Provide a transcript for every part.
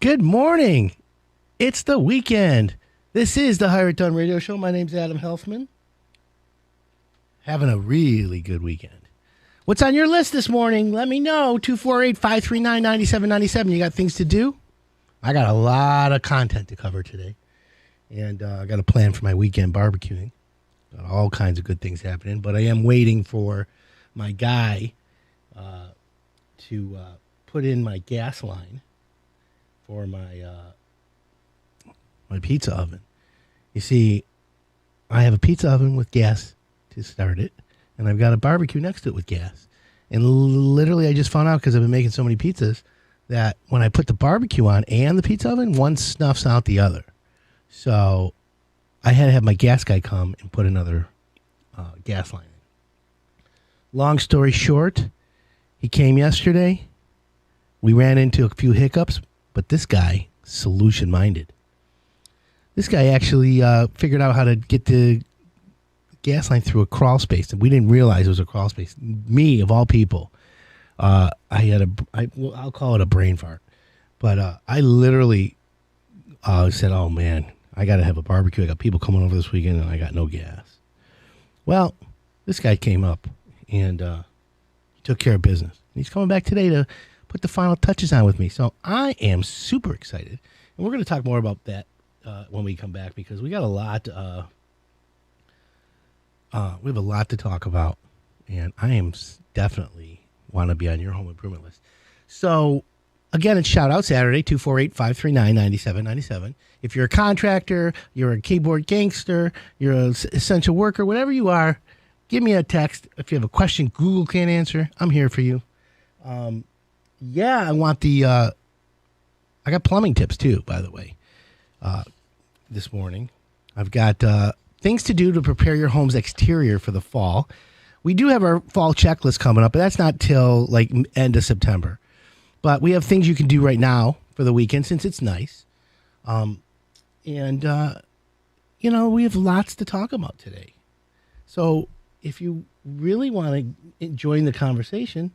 Good morning. It's the weekend. This is the Hire It Done Radio Show. My name's Adam Helfman. Having a really good weekend. What's on your list this morning? Let me know. 248-539-9797. You got things to do? I got a lot of content to cover today. And I got a plan for my weekend barbecuing. Got all kinds of good things happening. But I am waiting for my guy to put in my gas line for my pizza oven. You see, I have a pizza oven with gas to start it, and I've got a barbecue next to it with gas. And literally, I just found out because I've been making so many pizzas that when I put the barbecue on and the pizza oven, one snuffs out the other. So I had to have my gas guy come and put another gas line in. Long story short, he came yesterday. We ran into a few hiccups, but this guy, solution-minded. This guy actually figured out how to get the gas line through a crawl space, and we didn't realize it was a crawl space. Me, of all people, I'll call it a brain fart, but I literally said, "Oh man, I got to have a barbecue. I got people coming over this weekend, and I got no gas." Well, this guy came up and he took care of business. He's coming back today to put the final touches on with me. So I am super excited. And we're going to talk more about that when we come back, because we got a lot. We have a lot to talk about, and I am definitely want to be on your home improvement list. So again, it's Shout Out Saturday, 248-539-9797. If you're a contractor, you're a keyboard gangster, you're an essential worker, whatever you are, give me a text. If you have a question Google can't answer, I'm here for you. I want I got plumbing tips too, by the way, this morning. I've got things to do to prepare your home's exterior for the fall. We do have our fall checklist coming up, but that's not till like end of September. But we have things you can do right now for the weekend since it's nice. We have lots to talk about today. So if you really want to join the conversation,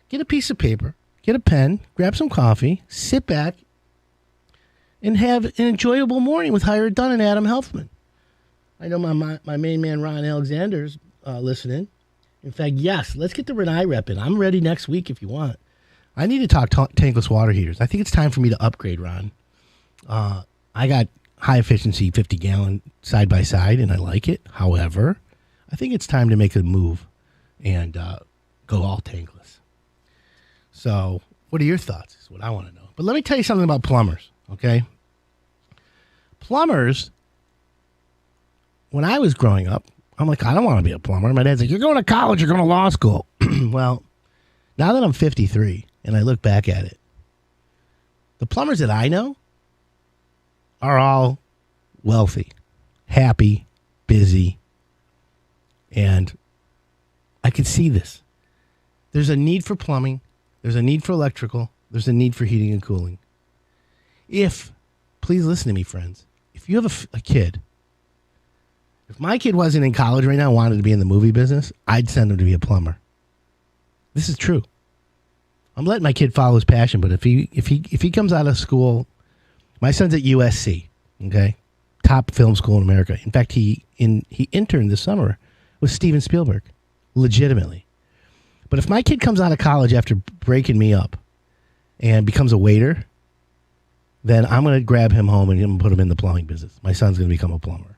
get a piece of paper, get a pen, grab some coffee, sit back, and have an enjoyable morning with Hire It Done and Adam Helfman. I know my main man, Ron Alexander's listening. In fact, yes, let's get the Renai rep in. I'm ready next week if you want. I need to talk tankless water heaters. I think it's time for me to upgrade, Ron. I got high efficiency 50-gallon side by side, and I like it. However, I think it's time to make a move and go all tankless. So what are your thoughts is what I want to know. But let me tell you something about plumbers, okay? Plumbers, when I was growing up, I'm like, I don't want to be a plumber. My dad's like, you're going to college, you're going to law school. Well, now that I'm 53 and I look back at it, the plumbers that I know are all wealthy, happy, busy, and I can see this. There's a need for plumbing. There's a need for electrical. There's a need for heating and cooling. Please listen to me, friends. If you have a kid, if my kid wasn't in college right now and wanted to be in the movie business, I'd send him to be a plumber. This is true. I'm letting my kid follow his passion, but if he comes out of school, my son's at USC, okay? Top film school in America. In fact, he interned this summer with Steven Spielberg, legitimately. But if my kid comes out of college after breaking me up and becomes a waiter, then I'm going to grab him home and I'm going to put him in the plumbing business. My son's going to become a plumber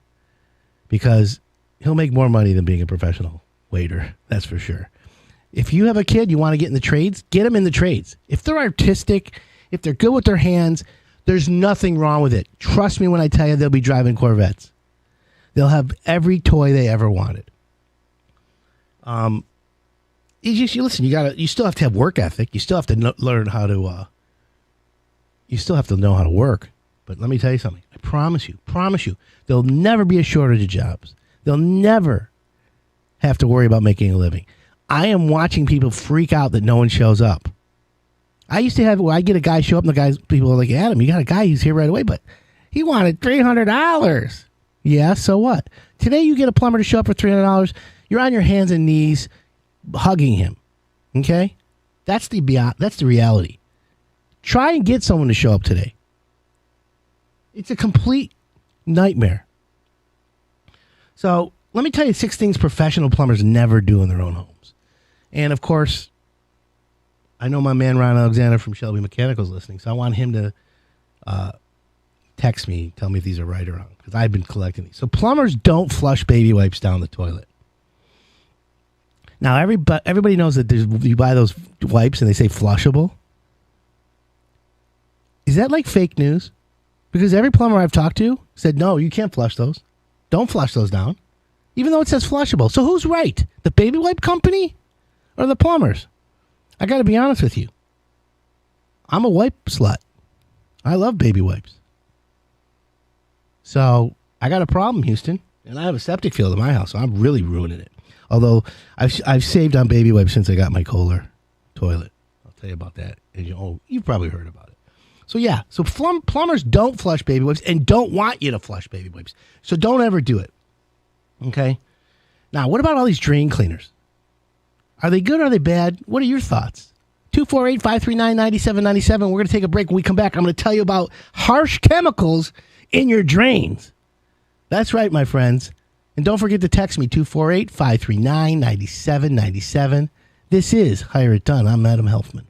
because he'll make more money than being a professional waiter. That's for sure. If you have a kid, you want to get in the trades, get them in the trades. If they're artistic, if they're good with their hands, there's nothing wrong with it. Trust me when I tell you they'll be driving Corvettes. They'll have every toy they ever wanted. You still have to have work ethic. You still have to learn how to, you still have to know how to work. But let me tell you something. I promise you, there'll never be a shortage of jobs. They'll never have to worry about making a living. I am watching people freak out that no one shows up. I used to have, I get a guy show up and people are like, Adam, you got a guy who's here right away, but he wanted $300. Yeah, so what? Today you get a plumber to show up for $300. You're on your hands and knees hugging him. Okay? That's the reality. Try and get someone to show up today. It's a complete nightmare. So let me tell you 6 things professional plumbers never do in their own homes. And of course, I know my man Ron Alexander from Shelby Mechanical is listening, so I want him to text me, tell me if these are right or wrong, because I've been collecting these. So plumbers don't flush baby wipes down the toilet. Now, everybody knows that you buy those wipes and they say flushable. Is that like fake news? Because every plumber I've talked to said, no, you can't flush those. Don't flush those down. Even though it says flushable. So who's right? The baby wipe company or the plumbers? I got to be honest with you. I'm a wipe slut. I love baby wipes. So I got a problem, Houston. And I have a septic field in my house, so I'm really ruining it. Although I've saved on baby wipes since I got my Kohler toilet. I'll tell you about that. And you've probably heard about it. So yeah, so plumbers don't flush baby wipes and don't want you to flush baby wipes. So don't ever do it. Okay? Now, what about all these drain cleaners? Are they good or are they bad? What are your thoughts? 248-539-9797. We're going to take a break. When we come back, I'm going to tell you about harsh chemicals in your drains. That's right, my friends. And don't forget to text me, 248-539-9797. This is Hire It Done. I'm Adam Helfman.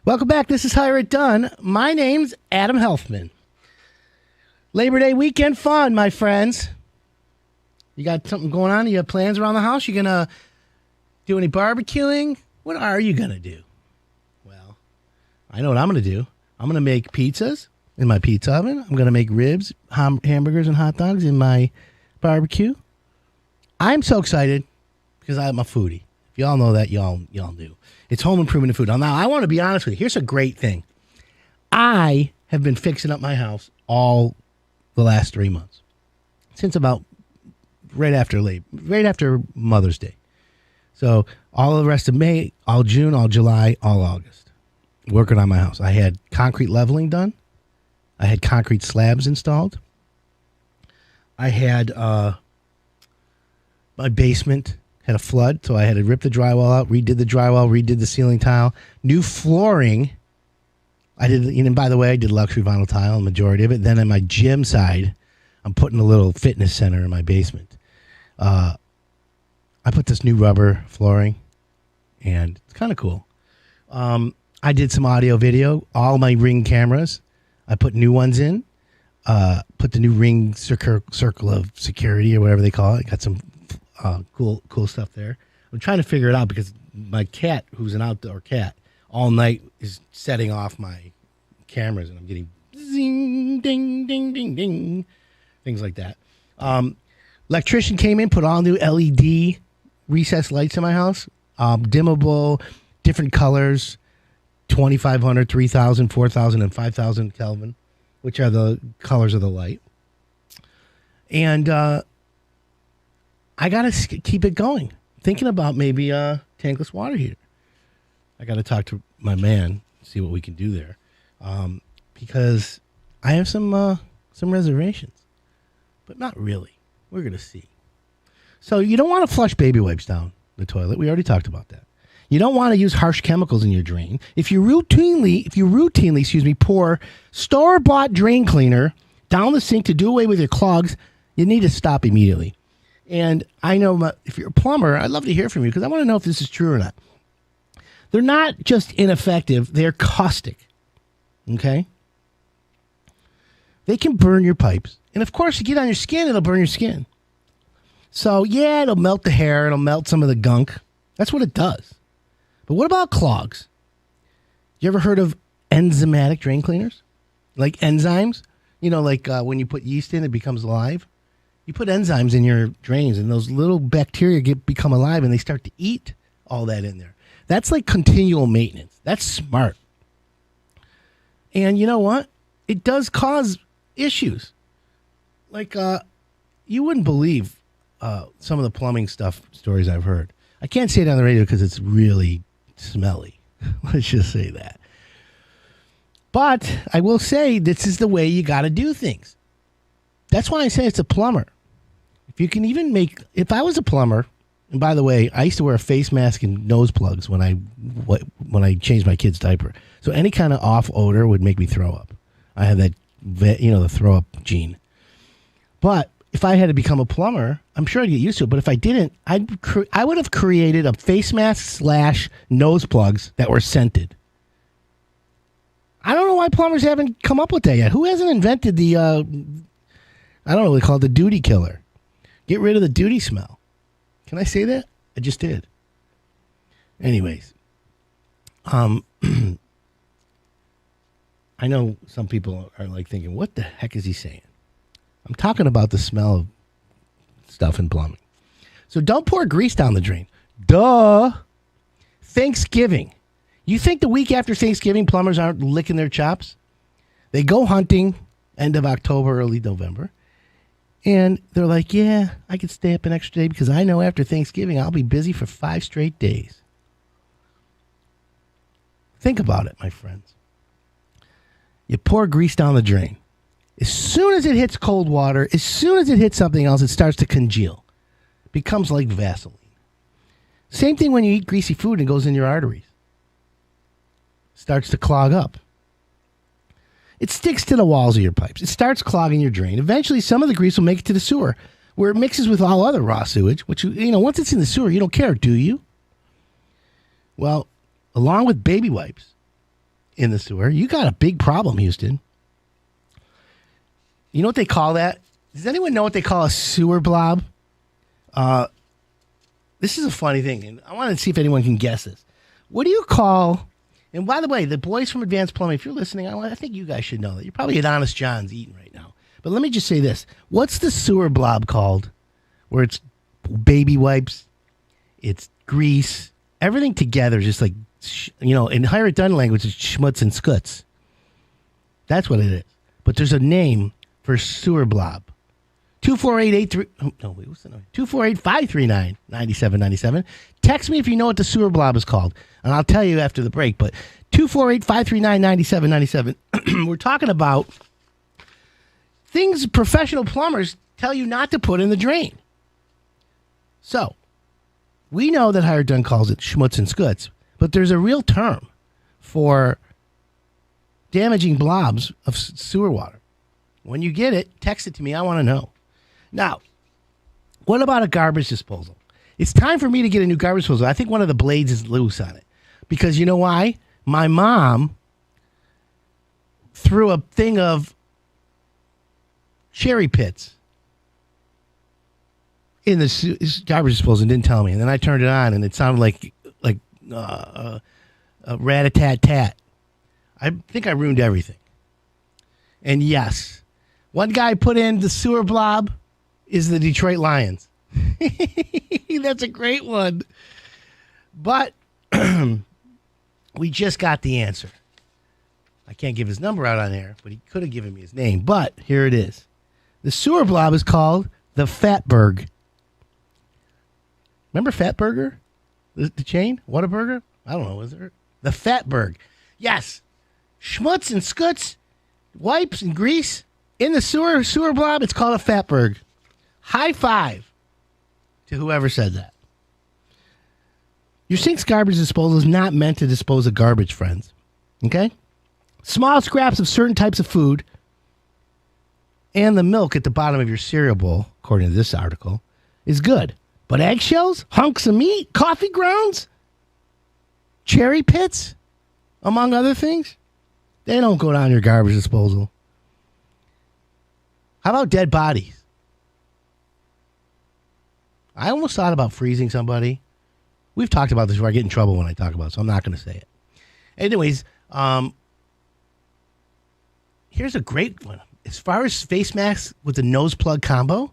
Welcome back. This is Hire It Done. My name's Adam Helfman. Labor Day weekend fun, my friends. You got something going on? You have plans around the house? You going to do any barbecuing? What are you going to do? Well, I know what I'm going to do. I'm going to make pizzas in my pizza oven. I'm going to make ribs, hamburgers, and hot dogs in my barbecue. I'm so excited because I'm a foodie. If y'all know that, y'all knew. It's home improvement and food. Now, I want to be honest with you. Here's a great thing. I have been fixing up my house all the last 3 months. Since about right after Mother's Day. So all the rest of May, all June, all July, all August. Working on my house. I had concrete leveling done. I had concrete slabs installed. I had my basement had a flood, so I had to rip the drywall out, redid the drywall, redid the ceiling tile, new flooring. I did, and by the way, I did luxury vinyl tile, the majority of it. Then on my gym side, I'm putting a little fitness center in my basement. I put this new rubber flooring, and it's kind of cool. I did some audio video, all my Ring cameras. I put new ones in, put the new Ring circle of security or whatever they call it. Got some cool stuff there. I'm trying to figure it out because my cat, who's an outdoor cat, all night is setting off my cameras, and I'm getting zing, ding, ding, ding, ding, things like that. Electrician came in, put all new LED recessed lights in my house, dimmable, different colors, 2,500, 3,000, 4,000, and 5,000 Kelvin, which are the colors of the light. And I got to keep it going. Thinking about maybe a tankless water heater. I got to talk to my man, see what we can do there. Because I have some reservations. But not really. We're going to see. So you don't want to flush baby wipes down the toilet. We already talked about that. You don't want to use harsh chemicals in your drain. If you routinely, pour store-bought drain cleaner down the sink to do away with your clogs, you need to stop immediately. And I know if you're a plumber, I'd love to hear from you because I want to know if this is true or not. They're not just ineffective, they're caustic. Okay? They can burn your pipes. And of course, you get on your skin, it'll burn your skin. So, yeah, it'll melt the hair, it'll melt some of the gunk. That's what it does. But what about clogs? You ever heard of enzymatic drain cleaners? Like enzymes? You know, like when you put yeast in, it becomes alive. You put enzymes in your drains, and those little bacteria become alive, and they start to eat all that in there. That's like continual maintenance. That's smart. And you know what? It does cause issues. Like, you wouldn't believe some of the plumbing stories I've heard. I can't say it on the radio because it's really smelly. Let's just say that. But I will say this is the way you got to do things. That's why I say it's a plumber. If you can even if I was a plumber, and by the way, I used to wear a face mask and nose plugs when I changed my kid's diaper. So any kind of off odor would make me throw up. I have that, the throw up gene. But if I had to become a plumber, I'm sure I'd get used to it. But if I didn't, I would have created a face mask / nose plugs that were scented. I don't know why plumbers haven't come up with that yet. Who hasn't invented the, I don't know what they call it, the duty killer? Get rid of the duty smell. Can I say that? I just did. Anyways. I know some people are like thinking, what the heck is he saying? I'm talking about the smell of stuff in plumbing. So don't pour grease down the drain. Duh. Thanksgiving. You think the week after Thanksgiving plumbers aren't licking their chops? They go hunting end of October, early November. And they're like, yeah, I could stay up an extra day because I know after Thanksgiving I'll be busy for 5 straight days. Think about it, my friends. You pour grease down the drain. As soon as it hits cold water, as soon as it hits something else, it starts to congeal. It becomes like Vaseline. Same thing when you eat greasy food and it goes in your arteries. Starts to clog up. It sticks to the walls of your pipes. It starts clogging your drain. Eventually, some of the grease will make it to the sewer, where it mixes with all other raw sewage, which, once it's in the sewer, you don't care, do you? Well, along with baby wipes, in the sewer. You got a big problem, Houston. You know what they call that? Does anyone know what they call a sewer blob? This is a funny thing, and I want to see if anyone can guess this. What do you call... And by the way, the boys from Advanced Plumbing, if you're listening, I think you guys should know that. You're probably at Honest John's eating right now. But let me just say this. What's the sewer blob called? Where it's baby wipes, it's grease, everything together, just like, in higher done language, it's schmutz and skuts. That's what it is. But there's a name for sewer blob. 248-539-9797. Text me if you know what the sewer blob is called, and I'll tell you after the break. But 248-539-9797. We're talking about things professional plumbers tell you not to put in the drain. So, we know that Higher Done calls it schmutz and skuts, but there's a real term for damaging blobs of sewer water. When you get it, text it to me. I want to know. Now, what about a garbage disposal? It's time for me to get a new garbage disposal. I think one of the blades is loose on it. Because you know why? My mom threw a thing of cherry pits in the garbage disposal and didn't tell me. And then I turned it on and it sounded like a rat-a-tat-tat. I think I ruined everything. And yes, one guy put in the sewer blob is the Detroit Lions. That's a great one. But we just got the answer. I can't give his number out on air, but he could have given me his name. But here it is. The sewer blob is called the Fatberg. Remember Fatburger? The chain? Whataburger? I don't know. Is there? The Fatberg. Yes. Schmutz and skuts, wipes and grease in the sewer blob. It's called a Fatberg. High five to whoever said that. Your sink's garbage disposal is not meant to dispose of garbage, friends. Okay? Small scraps of certain types of food and the milk at the bottom of your cereal bowl, according to this article, is good. But eggshells, hunks of meat, coffee grounds, cherry pits, among other things, they don't go down your garbage disposal. How about dead bodies? I almost thought about freezing somebody. We've talked about this where I get in trouble when I talk about it, so I'm not going to say it. Anyways, here's a great one. As far as face masks with the nose plug combo,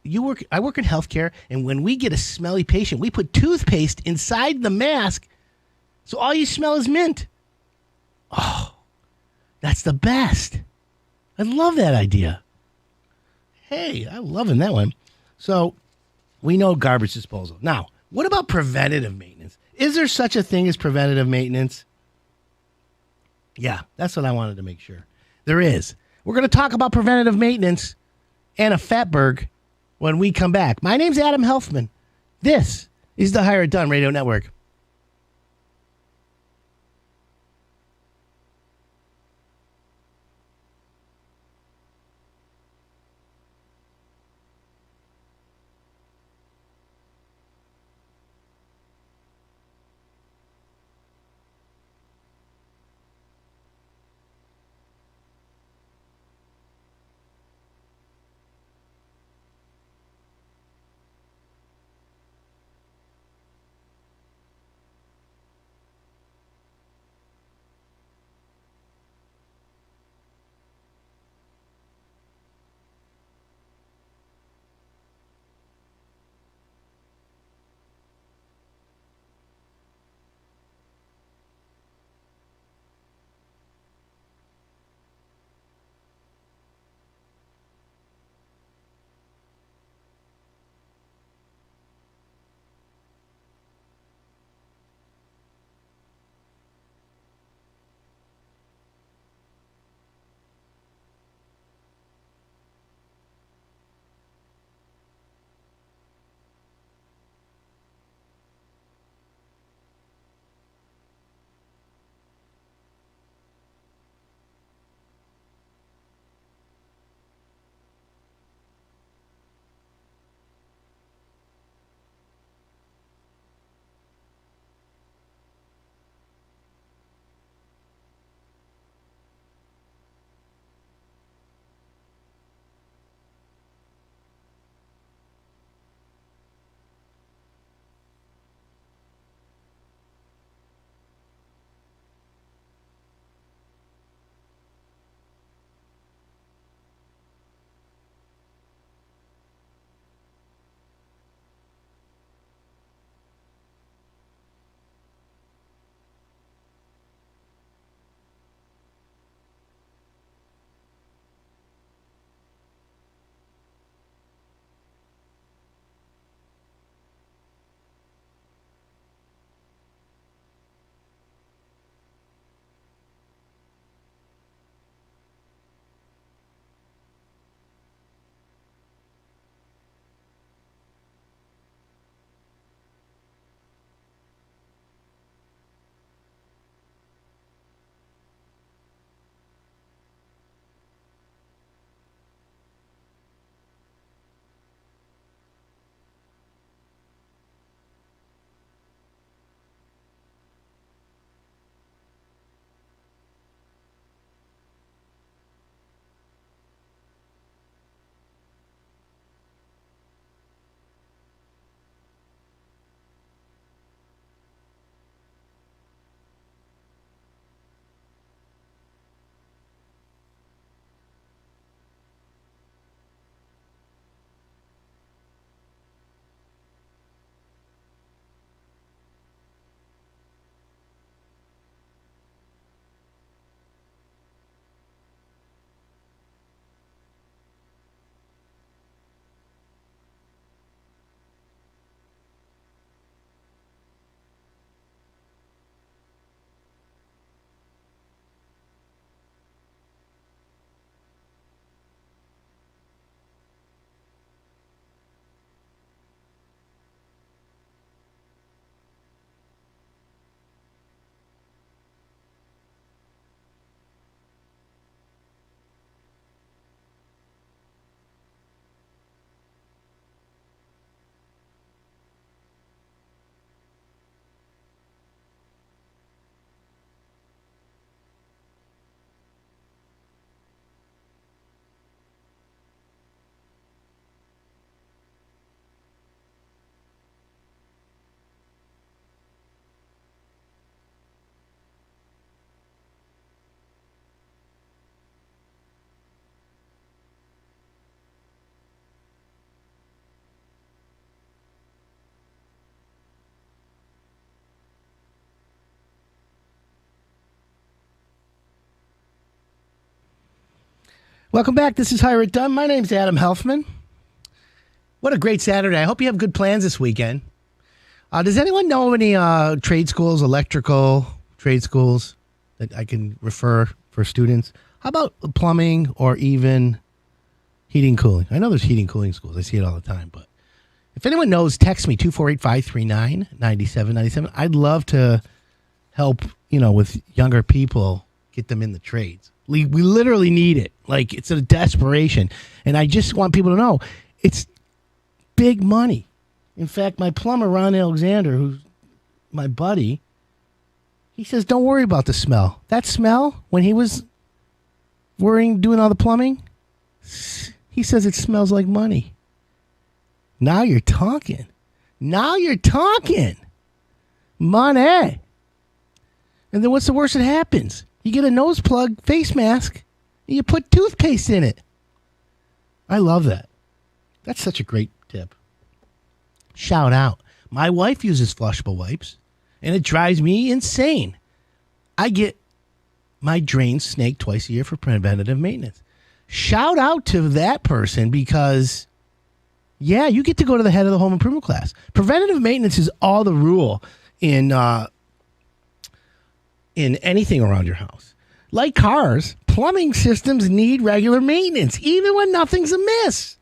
I work in healthcare, and when we get a smelly patient, we put toothpaste inside the mask, so all you smell is mint. Oh, that's the best. I love that idea. Hey, I'm loving that one. So we know garbage disposal. Now, what about preventative maintenance? Is there such a thing as preventative maintenance? Yeah, that's what I wanted to make sure. There is. We're going to talk about preventative maintenance and a Fatberg when we come back. My name's Adam Helfman. This is the Higher Done Radio Network. Welcome back. This is Hire It Done. My name's Adam Helfman. What a great Saturday. I hope you have good plans this weekend. Does anyone know any trade schools, electrical trade schools that I can refer for students? How about plumbing or even heating and cooling? I know there's heating and cooling schools. I see it all the time. But if anyone knows, text me 248-539-9797. I'd love to help, with younger people, get them in the trades. We literally need it. Like, it's a desperation. And I just want people to know it's big money. In fact, my plumber, Ron Alexander, who's my buddy, he says, don't worry about the smell. That smell, when he was doing all the plumbing, he says it smells like money. Now you're talking. Money. And then what's the worst that happens? You get a nose plug face mask, and you put toothpaste in it. I love that. That's such a great tip. Shout out. My wife uses flushable wipes, and it drives me insane. I get my drains snaked twice a year for preventative maintenance. Shout out to that person because, yeah, you get to go to the head of the home improvement class. Preventative maintenance is all the rule in anything around your house. Like cars, plumbing systems need regular maintenance, even when nothing's amiss.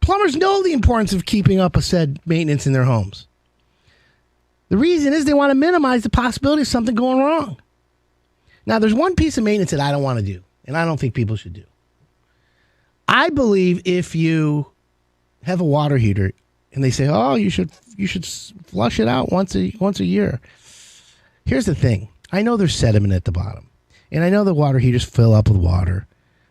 Plumbers know the importance of keeping up a said maintenance in their homes. The reason is they want to minimize the possibility of something going wrong. Now, there's one piece of maintenance that I don't want to do, and I don't think people should do. I believe if you have a water heater and they say, oh, you should flush it out once a year. Here's the thing. I know there's sediment at the bottom, and I know the water heaters fill up with water,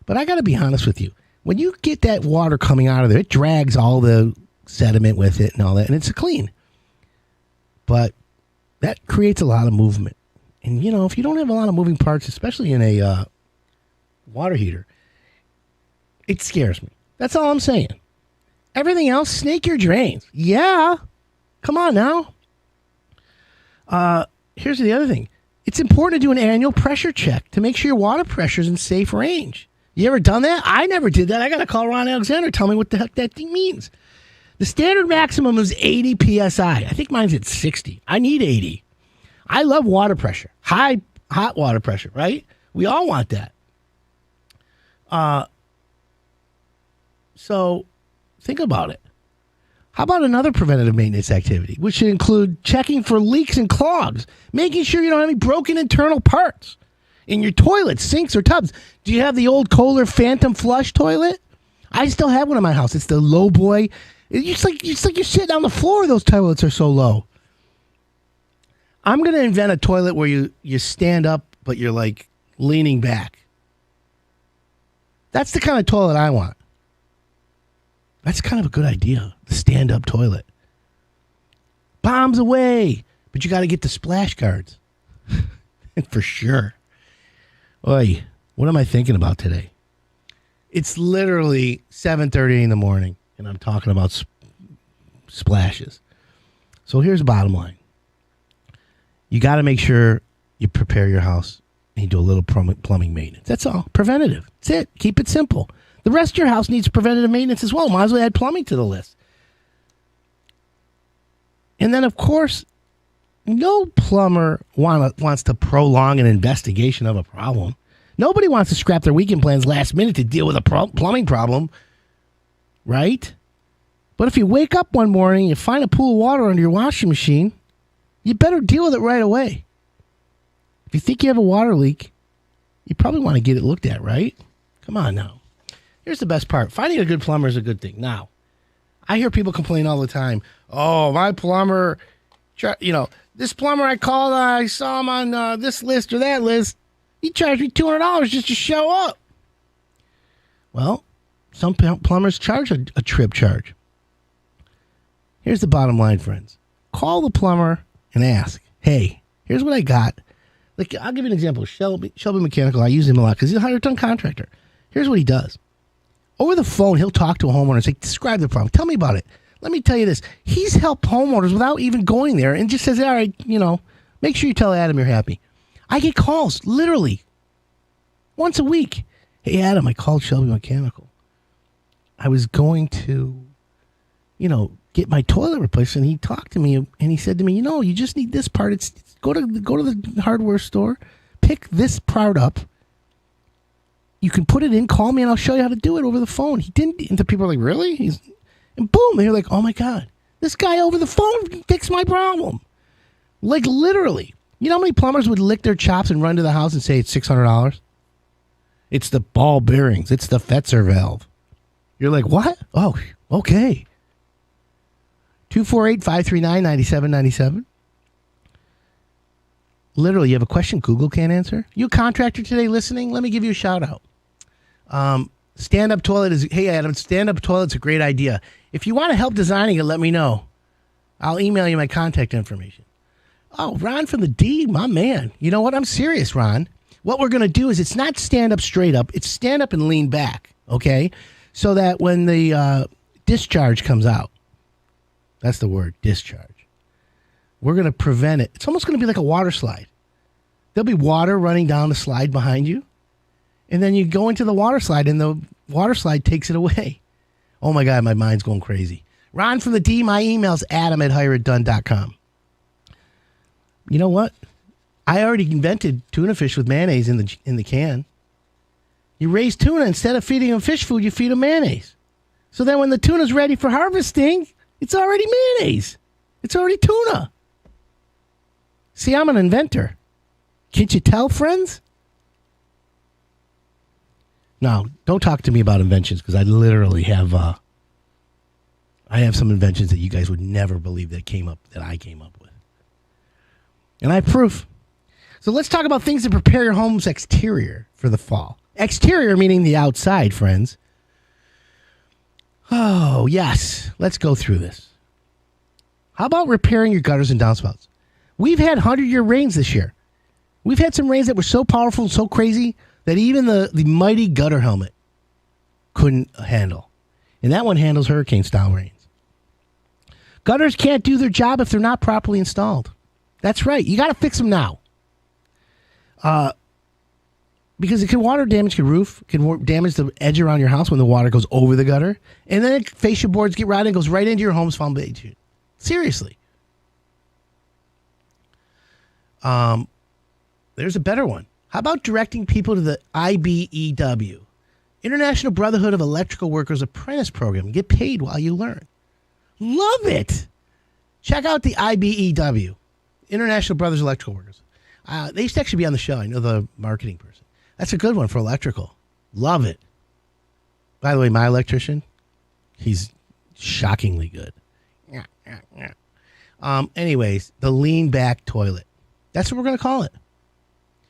but I got to be honest with you. When you get that water coming out of there, it drags all the sediment with it and all that, and it's clean. But that creates a lot of movement. And, if you don't have a lot of moving parts, especially in a water heater, it scares me. That's all I'm saying. Everything else, snake your drains. Yeah. Come on now. Here's the other thing. It's important to do an annual pressure check to make sure your water pressure's in safe range. You ever done that? I never did that. I got to call Ron Alexander. Tell me what the heck that thing means. The standard maximum is 80 PSI. I think mine's at 60. I need 80. I love water pressure. Hot water pressure, right? We all want that. So think about it. How about another preventative maintenance activity, which should include checking for leaks and clogs, making sure you don't have any broken internal parts in your toilets, sinks, or tubs. Do you have the old Kohler Phantom flush toilet? I still have one in my house. It's the low boy. It's like you're sitting on the floor. Those toilets are so low. I'm going to invent a toilet where you stand up, but you're like leaning back. That's the kind of toilet I want. That's kind of a good idea, the stand-up toilet. Bombs away, but you got to get the splash guards. For sure. Oy, what am I thinking about today? It's literally 7:30 in the morning, and I'm talking about splashes. So here's the bottom line. You got to make sure you prepare your house and you do a little plumbing maintenance. That's all. Preventative. That's it. Keep it simple. The rest of your house needs preventative maintenance as well. Might as well add plumbing to the list. And then, of course, no plumber wants to prolong an investigation of a problem. Nobody wants to scrap their weekend plans last minute to deal with a plumbing problem, right? But if you wake up one morning, you find a pool of water under your washing machine, you better deal with it right away. If you think you have a water leak, you probably want to get it looked at, right? Come on now. Here's the best part. Finding a good plumber is a good thing. Now, I hear people complain all the time. Oh, my plumber, this plumber I called, I saw him on this list or that list. He charged me $200 just to show up. Well, some plumbers charge a trip charge. Here's the bottom line, friends. Call the plumber and ask, hey, here's what I got. Like, I'll give you an example. Shelby Mechanical, I use him a lot because he's a higher-ton contractor. Here's what he does. Over the phone, he'll talk to a homeowner and say, describe the problem. Tell me about it. Let me tell you this. He's helped homeowners without even going there and just says, all right, make sure you tell Adam you're happy. I get calls, literally, once a week. Hey, Adam, I called Shelby Mechanical. I was going to, get my toilet replaced, and he talked to me, and he said to me, you just need this part. Go to the hardware store, pick this part up. You can put it in, call me, and I'll show you how to do it over the phone. He didn't, and the people are like, really? And boom, they're like, oh my God, this guy over the phone fixed my problem. Like literally. You know how many plumbers would lick their chops and run to the house and say it's $600? It's the ball bearings. It's the Fetzer valve. You're like, what? Oh, okay. 248-539-9797. Literally, you have a question Google can't answer? You a contractor today listening? Let me give you a shout out. Stand-up toilet is, hey Adam, stand-up toilet's a great idea. If you want to help designing it, let me know. I'll email you my contact information. Oh, Ron from the D, my man. You know what? I'm serious, Ron. What we're going to do is it's not stand up straight up. It's stand up and lean back, okay? So that when the discharge comes out, that's the word, discharge, we're going to prevent it. It's almost going to be like a water slide. There'll be water running down the slide behind you, and then you go into the water slide, and the water slide takes it away. Oh, my God, my mind's going crazy. Ron from the D, my email's adam@hireitdone.com. You know what? I already invented tuna fish with mayonnaise in the can. You raise tuna, instead of feeding them fish food, you feed them mayonnaise. So then when the tuna's ready for harvesting, it's already mayonnaise. It's already tuna. See, I'm an inventor. Can't you tell, friends? No, don't talk to me about inventions, because I literally have I have some inventions that you guys would never believe that I came up with. And I have proof. So let's talk about things to prepare your home's exterior for the fall. Exterior meaning the outside, friends. Oh, yes. Let's go through this. How about repairing your gutters and downspouts? We've had 100-year rains this year. We've had some rains that were so powerful and so crazy that even the mighty gutter helmet couldn't handle. And that one handles hurricane-style rains. Gutters can't do their job if they're not properly installed. That's right. You got to fix them now. Because it can water damage your roof, can damage the edge around your house when the water goes over the gutter, and then fascia boards get rotted and goes right into your home's foundation. Seriously. There's a better one. How about directing people to the IBEW, International Brotherhood of Electrical Workers Apprentice Program? Get paid while you learn. Love it. Check out the IBEW, International Brothers of Electrical Workers. They used to actually be on the show. I know the marketing person. That's a good one for electrical. Love it. By the way, my electrician, he's shockingly good. Anyways, the lean back toilet. That's what we're going to call it.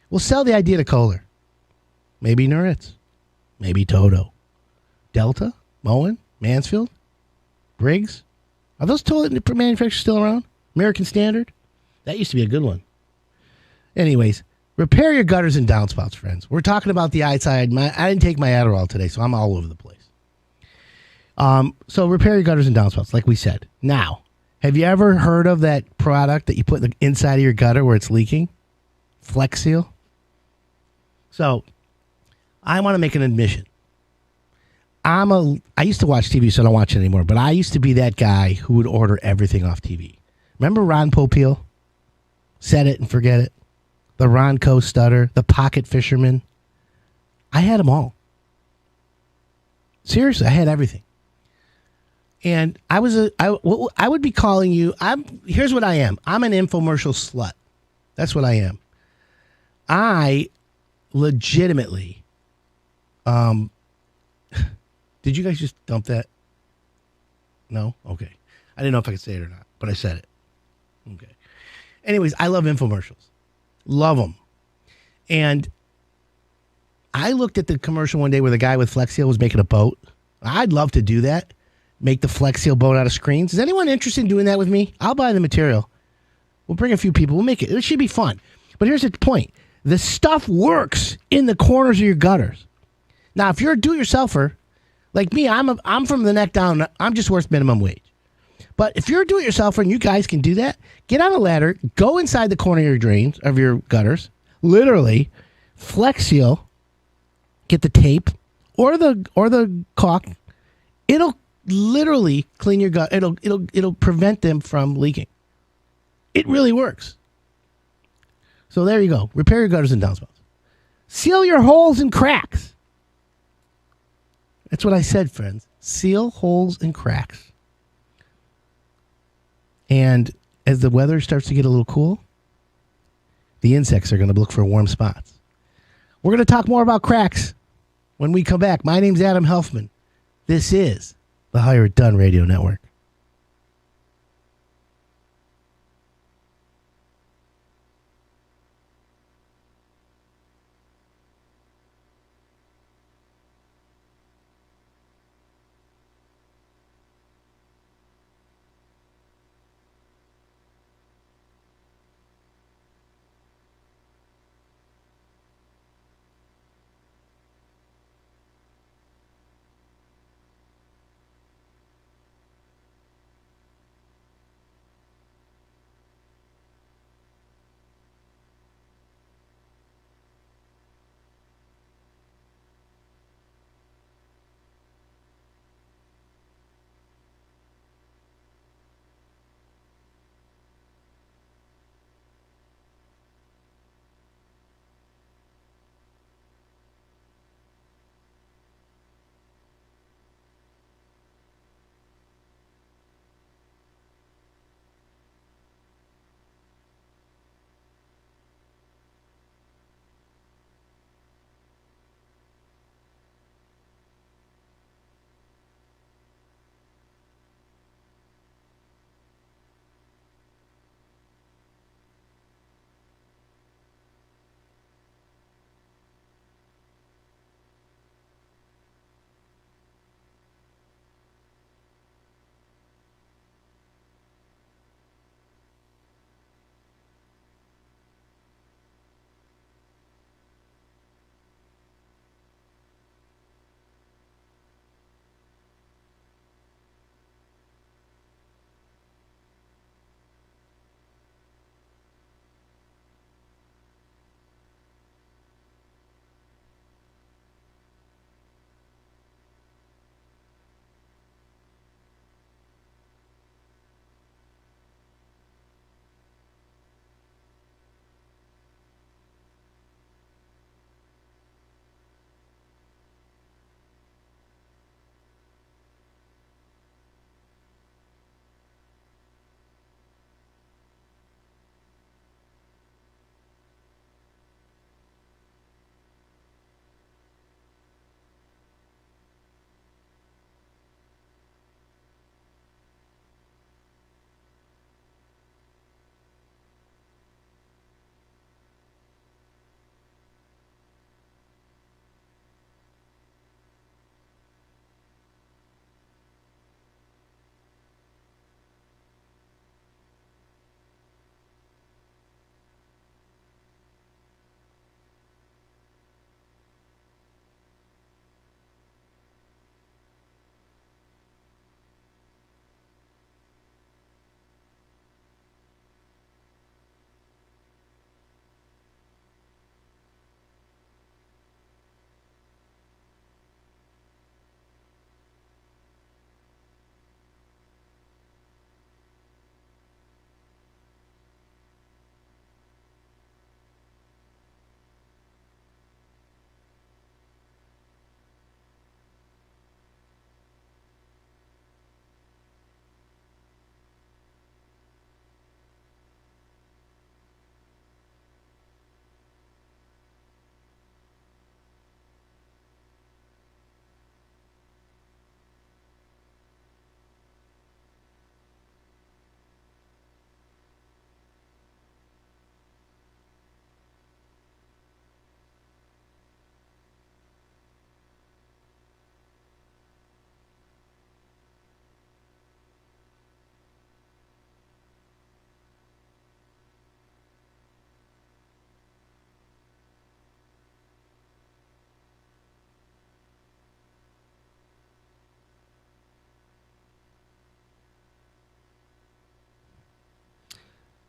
We'll sell the idea to Kohler. Maybe Nuritz. Maybe Toto. Delta? Moen? Mansfield? Briggs? Are those toilet manufacturers still around? American Standard? That used to be a good one. Anyways, repair your gutters and downspouts, friends. We're talking about the outside. I didn't take my Adderall today, so I'm all over the place. So repair your gutters and downspouts, like we said. Now, have you ever heard of that product that you put in the inside of your gutter where it's leaking? Flex Seal? So, I want to make an admission. I used to watch TV, so I don't watch it anymore, but I used to be that guy who would order everything off TV. Remember Ron Popeil? Set it and forget it. The Ronco Stutter, the Pocket Fisherman. I had them all. Seriously, I had everything. And I would be calling you, here's what I am. I'm an infomercial slut. That's what I am. I legitimately, did you guys just dump that? No? Okay. I didn't know if I could say it or not, but I said it. Okay. Anyways, I love infomercials. Love them. And I looked at the commercial one day where the guy with Flex Seal was making a boat. I'd love to do that. Make the Flex Seal boat out of screens. Is anyone interested in doing that with me? I'll buy the material. We'll bring a few people. We'll make it. It should be fun. But here's the point. The stuff works in the corners of your gutters. Now, if you're a do-it-yourselfer, like me, I'm from the neck down. I'm just worth minimum wage. But if you're a do-it-yourselfer and you guys can do that, get on a ladder, go inside the corner of your drains, of your gutters, literally, Flex Seal get the tape or the caulk. It'll literally clean your gut. It'll prevent them from leaking. It really works. So there you go. Repair your gutters and downspouts. Seal your holes and cracks. That's what I said, friends. Seal holes and cracks. And as the weather starts to get a little cool, the insects are going to look for warm spots. We're going to talk more about cracks when we come back. My name's Adam Helfman. This is the Hire It Done Radio Network.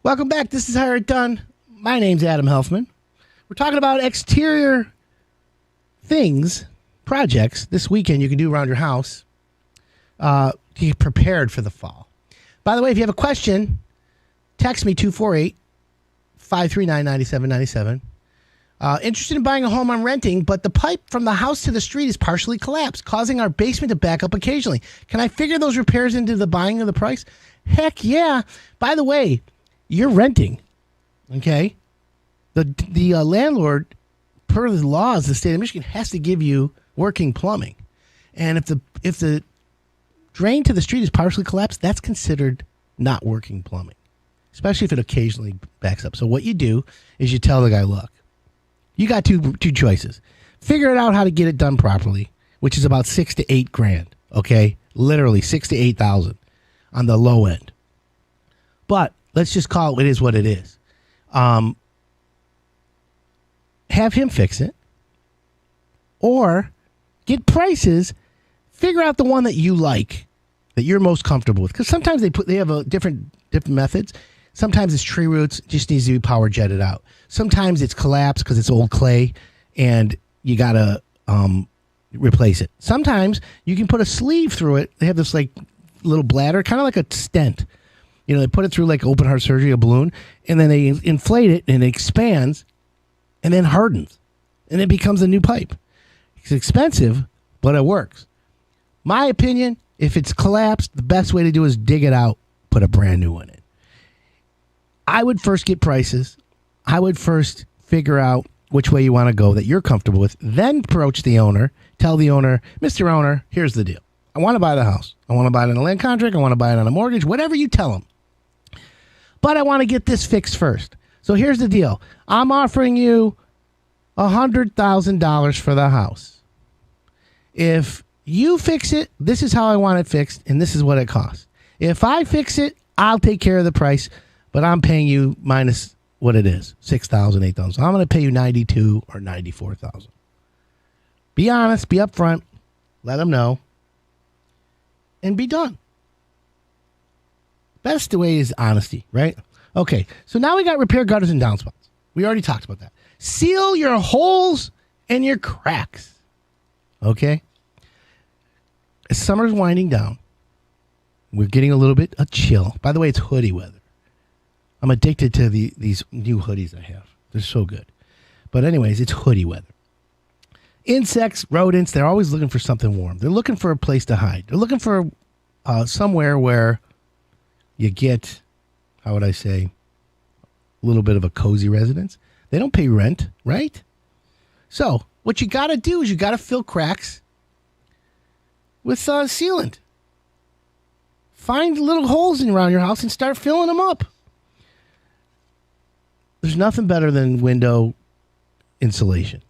Welcome back. This is Hire It Done. My name's Adam Helfman. We're talking about exterior projects this weekend you can do around your house to get prepared for the fall. By the way, if you have a question, text me 248-539-9797. Interested in buying a home I'm renting, but the pipe from the house to the street is partially collapsed, causing our basement to back up occasionally. Can I figure those repairs into the buying of the price? Heck yeah. By the way, you're renting, okay? The landlord, per the laws of the state of Michigan, has to give you working plumbing. And if the drain to the street is partially collapsed, that's considered not working plumbing, especially if it occasionally backs up. So what you do is you tell the guy, look, you got two choices. Figure it out how to get it done properly, which is about $6,000 to $8,000, okay? Literally $6,000 to $8,000 on the low end. But let's just call it what it is. Have him fix it, or get prices. Figure out the one that you like, that you're most comfortable with. Because sometimes they have different methods. Sometimes it's tree roots, just needs to be power jetted out. Sometimes it's collapsed because it's old clay, and you gotta replace it. Sometimes you can put a sleeve through it. They have this like little bladder, kind of like a stent. You know, they put it through like open heart surgery, a balloon, and then they inflate it, and it expands, and then hardens, and it becomes a new pipe. It's expensive, but it works. My opinion, if it's collapsed, the best way to do is dig it out, put a brand new one in. I would first get prices. I would first figure out which way you want to go that you're comfortable with, then approach the owner, tell the owner, Mr. Owner, here's the deal. I want to buy the house. I want to buy it on a land contract. I want to buy it on a mortgage, whatever you tell them. But I want to get this fixed first. So here's the deal. I'm offering you $100,000 for the house. If you fix it, this is how I want it fixed, and this is what it costs. If I fix it, I'll take care of the price, but I'm paying you minus what it is, $6,000, $8,000. So I'm going to pay you $92,000 or $94,000. Be honest, be upfront, let them know, and be done. Best way is honesty, right? Okay, so now we got repair gutters and downspouts. We already talked about that. Seal your holes and your cracks. Okay? As summer's winding down, we're getting a little bit of chill. By the way, it's hoodie weather. I'm addicted to these new hoodies I have. They're so good. But anyways, it's hoodie weather. Insects, rodents, they're always looking for something warm. They're looking for a place to hide. They're looking for somewhere where you get, how would I say, a little bit of a cozy residence. They don't pay rent, right? So what you got to do is you got to fill cracks with sealant. Find little holes around your house and start filling them up. There's nothing better than window insulation.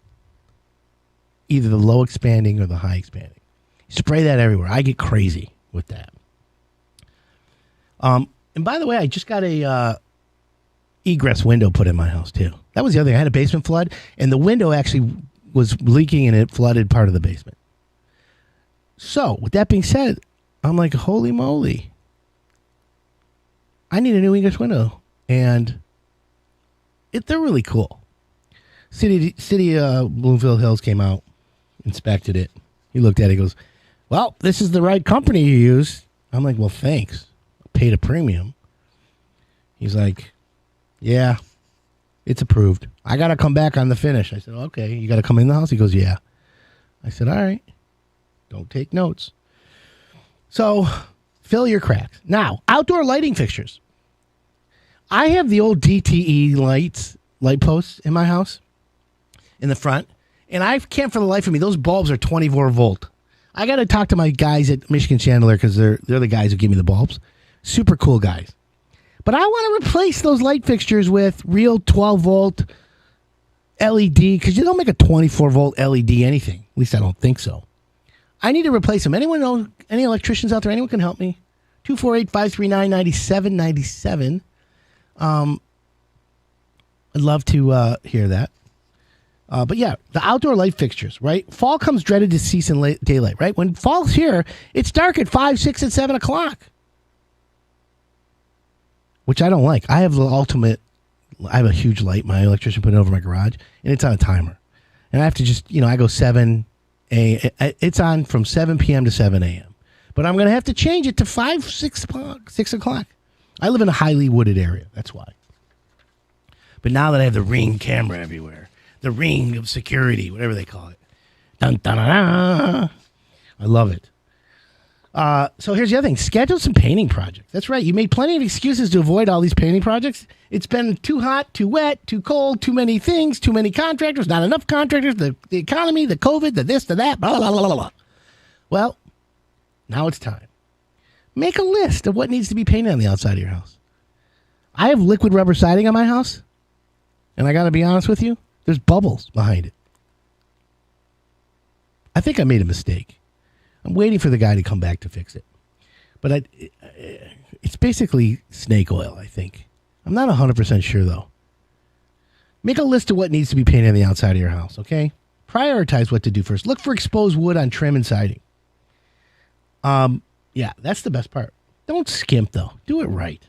Either the low expanding or the high expanding. Spray that everywhere. I get crazy with that. And by the way, I just got a egress window put in my house too. That was the other thing. I had a basement flood, and the window actually was leaking, and it flooded part of the basement. So, with that being said, I'm like, holy moly. I need a new egress window. And they're really cool. City Bloomfield Hills came out, inspected it. He looked at it, he goes, well, this is the right company you use. I'm like, well, thanks. I paid a premium. He's like, yeah, it's approved. I got to come back on the finish. I said, okay, you got to come in the house? He goes, yeah. I said, all right. Don't take notes. So, fill your cracks. Now, outdoor lighting fixtures. I have the old DTE light posts in my house, in the front, and I can't for the life of me. Those bulbs are 24 volt. I got to talk to my guys at Michigan Chandler because they're the guys who give me the bulbs. Super cool guys. But I want to replace those light fixtures with real 12 volt LED because you don't make a 24 volt LED anything. At least I don't think so. I need to replace them. Anyone know any electricians out there? Anyone can help me? 248-539-9797. I'd love to hear that. But yeah, the outdoor light fixtures, right? Fall comes dreaded to cease in daylight, right? When fall's here, it's dark at 5, 6, and 7 o'clock. Which I don't like. I have a huge light. My electrician put it over my garage, and it's on a timer. And I have to just, I go 7 it's on from 7 p.m. to 7 a.m. But I'm going to have to change it to 5, 6 o'clock, 6 o'clock. I live in a highly wooded area. That's why. But now that I have the Ring camera everywhere, the ring of security, whatever they call it. Dun, dun, dun, dun. I love it. So here's the other thing. Schedule some painting projects. That's right. You made plenty of excuses to avoid all these painting projects. It's been too hot, too wet, too cold, too many things, too many contractors, not enough contractors, the economy, the COVID, the this, the that, blah, blah, blah, blah, blah. Well, now it's time. Make a list of what needs to be painted on the outside of your house. I have liquid rubber siding on my house, and I got to be honest with you, there's bubbles behind it. I think I made a mistake. I'm waiting for the guy to come back to fix it. But it's basically snake oil, I think. I'm not 100% sure, though. Make a list of what needs to be painted on the outside of your house, okay? Prioritize what to do first. Look for exposed wood on trim and siding. Yeah, that's the best part. Don't skimp, though. Do it right.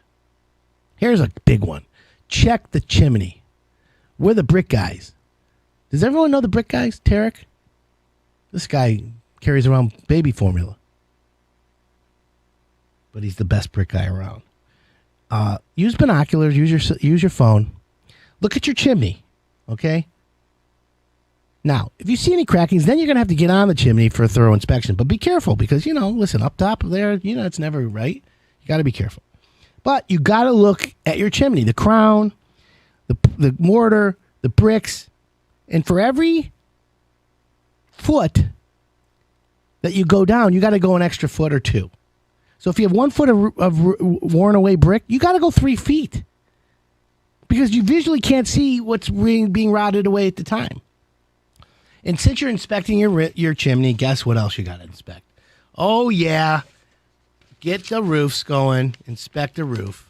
Here's a big one. Check the chimney. We're the brick guys. Does everyone know the brick guys, Tarek? This guy carries around baby formula. But he's the best brick guy around. Use binoculars. Use your phone. Look at your chimney, okay? Now, if you see any crackings, then you're going to have to get on the chimney for a thorough inspection. But be careful because, listen, up top there, it's never right. You got to be careful. But you got to look at your chimney, the crown, the mortar, the bricks. And for every foot that you go down, you got to go an extra foot or 2. So if you have 1 foot of worn away brick, you got to go 3 feet because you visually can't see what's being rotted away at the time. And since you're inspecting your chimney, guess what else you got to inspect? Oh, yeah. Get the roofs going. Inspect the roof.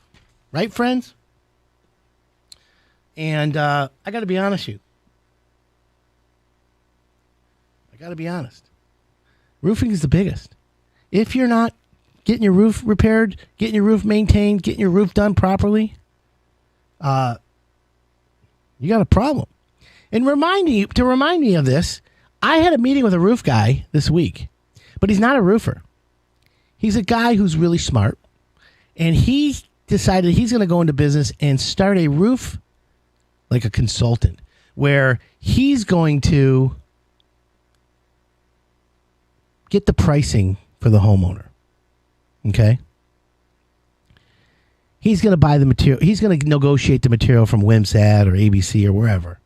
Right, friends? And I got to be honest with you. I got to be honest. Roofing is the biggest. If you're not getting your roof repaired, getting your roof maintained, getting your roof done properly, you got a problem. And to remind me of this, I had a meeting with a roof guy this week, but he's not a roofer. He's a guy who's really smart, and he decided he's going to go into business and start a roof, like a consultant, where he's going to get the pricing for the homeowner. Okay? He's going to buy the material. He's going to negotiate the material from WIMSAT or ABC or wherever.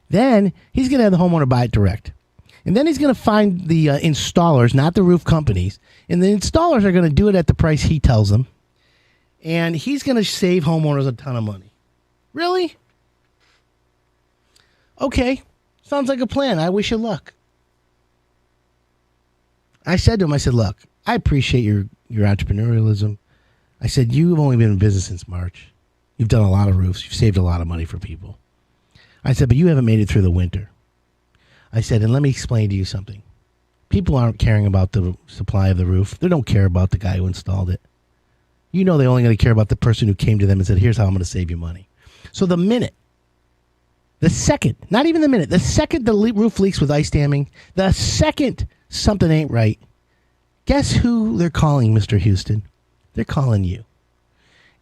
Then he's going to have the homeowner buy it direct. And then he's going to find the installers, not the roof companies. And the installers are going to do it at the price he tells them. And he's going to save homeowners a ton of money. Really? Okay. Sounds like a plan. I wish you luck. I said to him, look, I appreciate your entrepreneurialism. I said, you've only been in business since March. You've done a lot of roofs. You've saved a lot of money for people. I said, but you haven't made it through the winter. I said, and let me explain to you something. People aren't caring about the supply of the roof. They don't care about the guy who installed it. They're only going to care about the person who came to them and said, here's how I'm going to save you money. So the second the roof leaks with ice damming, the second something ain't right, guess who they're calling, Mr. Houston? They're calling you.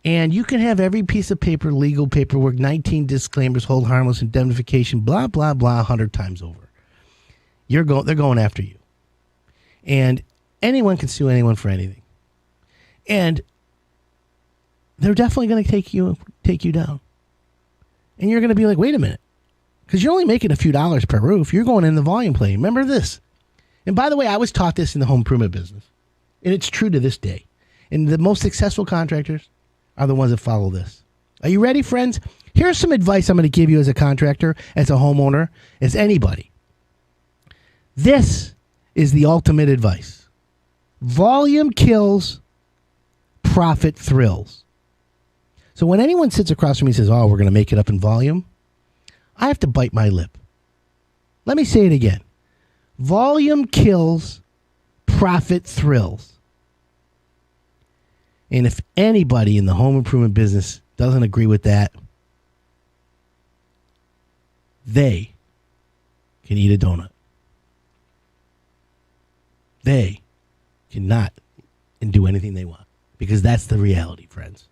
And you can have every piece of paper, legal paperwork, 19 disclaimers, hold harmless, indemnification, blah, blah, blah, 100 times over. They're going after you. And anyone can sue anyone for anything. And they're definitely going to take you down. And you're going to be like, wait a minute. Because you're only making a few dollars per roof. You're going in the volume play. Remember this. And by the way, I was taught this in the home improvement business. And it's true to this day. And the most successful contractors are the ones that follow this. Are you ready, friends? Here's some advice I'm going to give you as a contractor, as a homeowner, as anybody. This is the ultimate advice. Volume kills, profit thrills. So when anyone sits across from me and says, oh, we're going to make it up in volume, I have to bite my lip. Let me say it again. Volume kills, profit thrills. And if anybody in the home improvement business doesn't agree with that, they can eat a donut. They cannot and do anything they want because that's the reality, friends.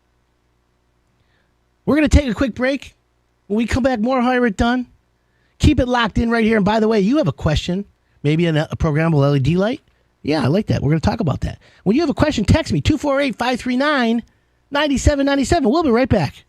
We're going to take a quick break. When we come back, more Hire It Done. Keep it locked in right here. And by the way, you have a question, maybe a programmable LED light. Yeah, I like that. We're going to talk about that. When you have a question, text me, 248-539-9797. We'll be right back.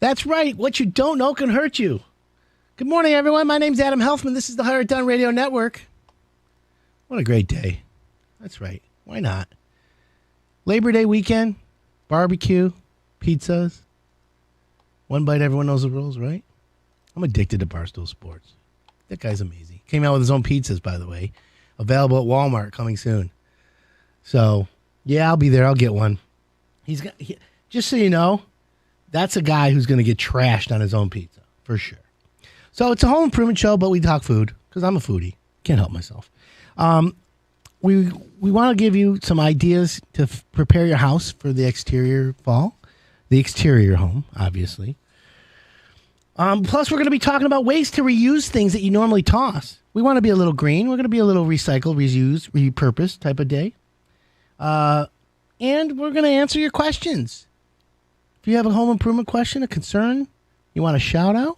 That's right. What you don't know can hurt you. Good morning, everyone. My name's Adam Helfman. This is the Hire It Done Radio Network. What a great day. That's right. Why not? Labor Day weekend, barbecue, pizzas. One bite, everyone knows the rules, right? I'm addicted to Barstool Sports. That guy's amazing. Came out with his own pizzas, by the way. Available at Walmart, coming soon. So, yeah, I'll be there. I'll get one. Just so you know, that's a guy who's going to get trashed on his own pizza, for sure. So it's a home improvement show, but we talk food, because I'm a foodie. Can't help myself. We want to give you some ideas to prepare your house for the exterior fall. The exterior home, obviously. Plus, we're going to be talking about ways to reuse things that you normally toss. We want to be a little green. We're going to be a little recycle, reuse, repurpose type of day. And we're going to answer your questions. If you have a home improvement question, a concern, you want a shout out,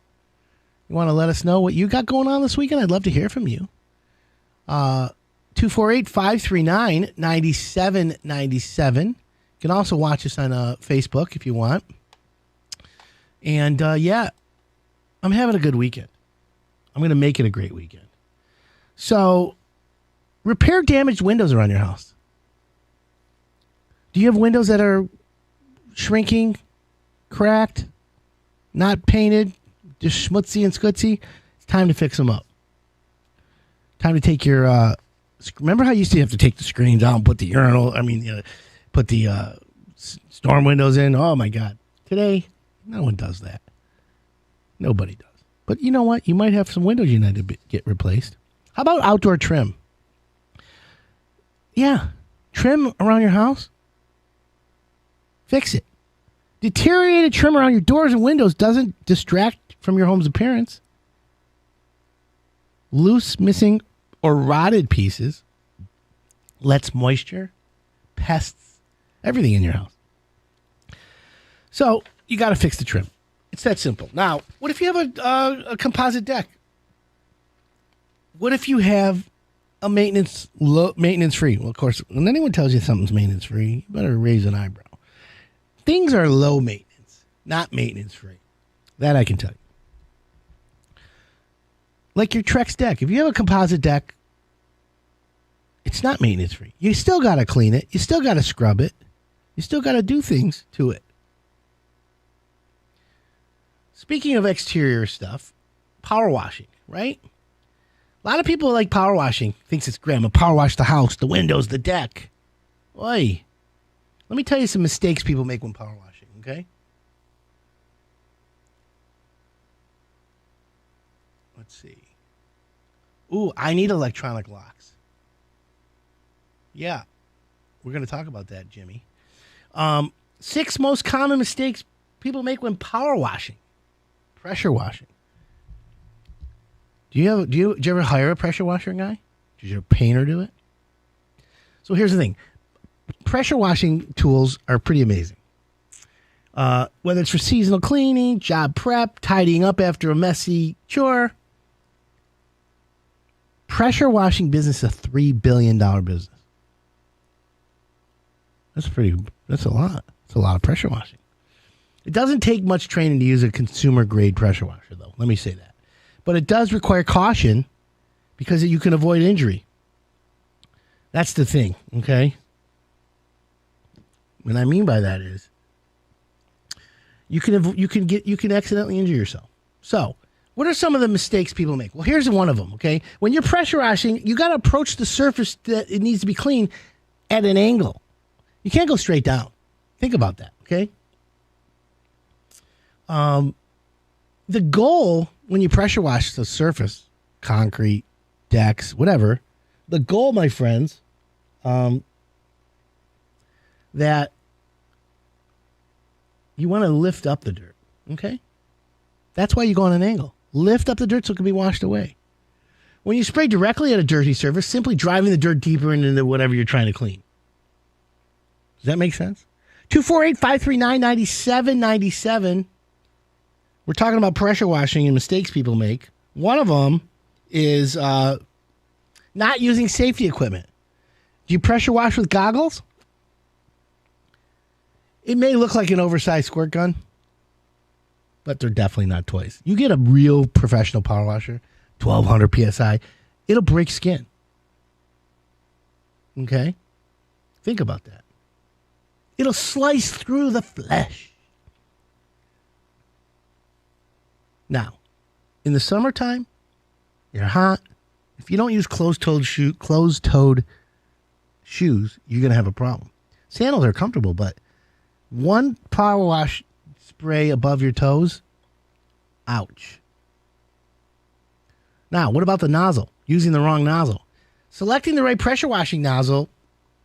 you want to let us know what you got going on this weekend, I'd love to hear from you. 248-539-9797. You can also watch us on Facebook if you want. And, yeah, I'm having a good weekend. I'm going to make it a great weekend. So, repair damaged windows around your house. Do you have windows that are shrinking, cracked, not painted, just schmutzy and scutzy? It's time to fix them up. Time to take your... remember how you used to have to take the screens out and put the put the storm windows in? Oh, my God. Today, no one does that. Nobody does. But you know what? You might have some windows you need to get replaced. How about outdoor trim? Yeah. Trim around your house. Fix it. Deteriorated trim around your doors and windows doesn't distract from your home's appearance. Loose, missing, or rotted pieces lets moisture, pests, everything in your house. So you got to fix the trim. It's that simple. Now, what if you have a composite deck? What if you have a maintenance free? Well, of course, when anyone tells you something's maintenance free, you better raise an eyebrow. Things are low maintenance, not maintenance free. That I can tell you. Like your Trex deck. If you have a composite deck, it's not maintenance free. You still got to clean it. You still got to scrub it. You still got to do things to it. Speaking of exterior stuff, power washing, right? A lot of people like power washing. Thinks it's great. I'm going to power wash the house, the windows, the deck. Oi. Let me tell you some mistakes people make when power washing, okay? Let's see. Ooh, I need electronic locks. Yeah. We're going to talk about that, Jimmy. 6 most common mistakes people make when power washing. Pressure washing. Did you ever hire a pressure washer guy? Did your painter do it? So here's the thing. Pressure washing tools are pretty amazing. Whether it's for seasonal cleaning, job prep, tidying up after a messy chore. Pressure washing business is a $3 billion business. That's a lot. It's a lot of pressure washing. It doesn't take much training to use a consumer-grade pressure washer, though. Let me say that. But it does require caution because you can avoid injury. That's the thing, okay? What I mean by that is you can accidentally injure yourself. So, what are some of the mistakes people make? Well, here's one of them, okay? When you're pressure washing, you got to approach the surface that it needs to be clean at an angle. You can't go straight down. Think about that, okay? The goal when you pressure wash the surface, concrete, decks, whatever, the goal, my friends, that you want to lift up the dirt, okay? That's why you go on an angle. Lift up the dirt so it can be washed away. When you spray directly at a dirty surface, simply driving the dirt deeper into whatever you're trying to clean. Does that make sense? 248-539-9797. We're talking about pressure washing and mistakes people make. One of them is not using safety equipment. Do you pressure wash with goggles? It may look like an oversized squirt gun, but they're definitely not toys. You get a real professional power washer, 1200 psi, it'll break skin. Okay? Think about that. It'll slice through the flesh. Now, in the summertime, you're hot. If you don't use closed-toed shoes, you're going to have a problem. Sandals are comfortable, but one power wash spray above your toes, ouch. Now, what about the nozzle? Using the wrong nozzle. Selecting the right pressure washing nozzle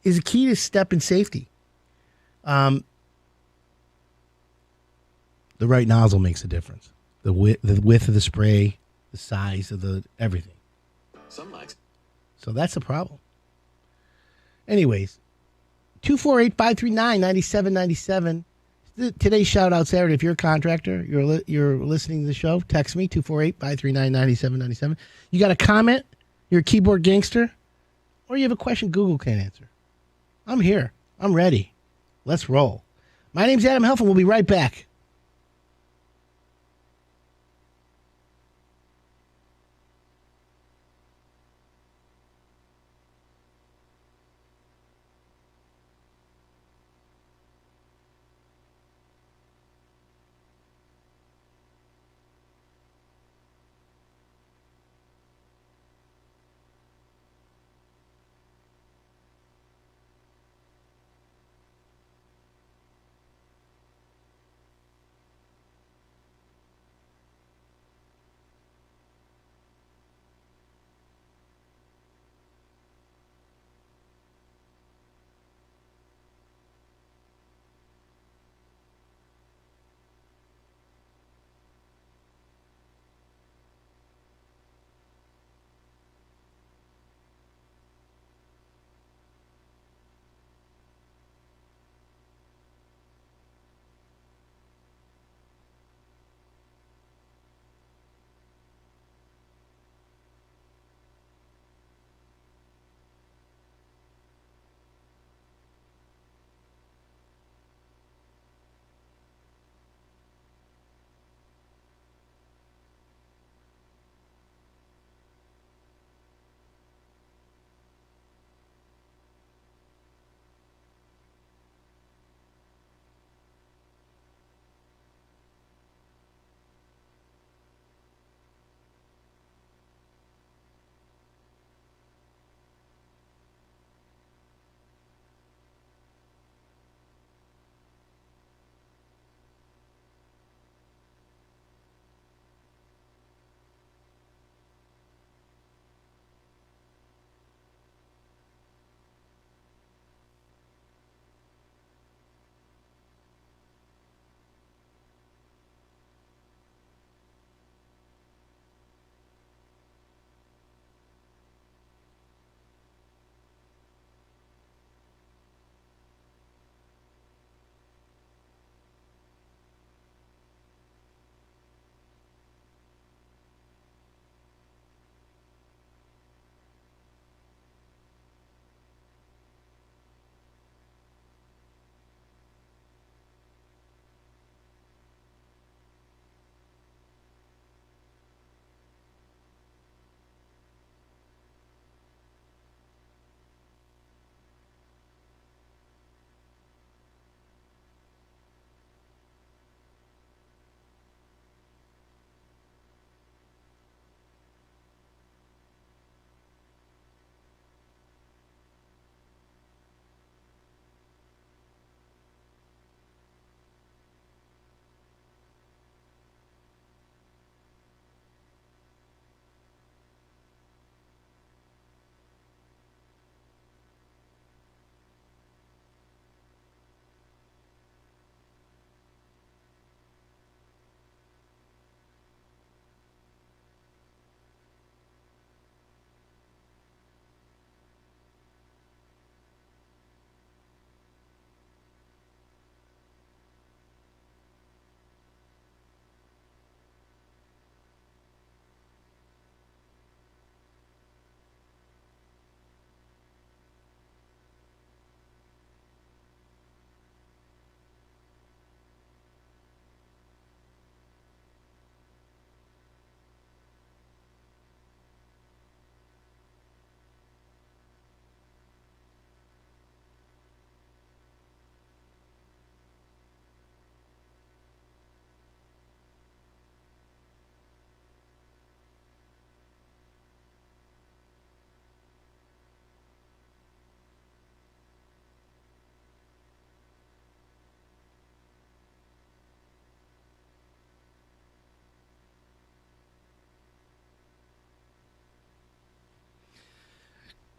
is a key to step in safety. The right nozzle makes a difference. The width of the spray, the size of the everything. So that's the problem. Anyways, 248-539-9797. Today's shout out Saturday. If you're a contractor, you're listening to the show, text me 248-539-9797. You got a comment, you're a keyboard gangster, or you have a question Google can't answer. I'm here. I'm ready. Let's roll. My name's Adam Helfman. We'll be right back.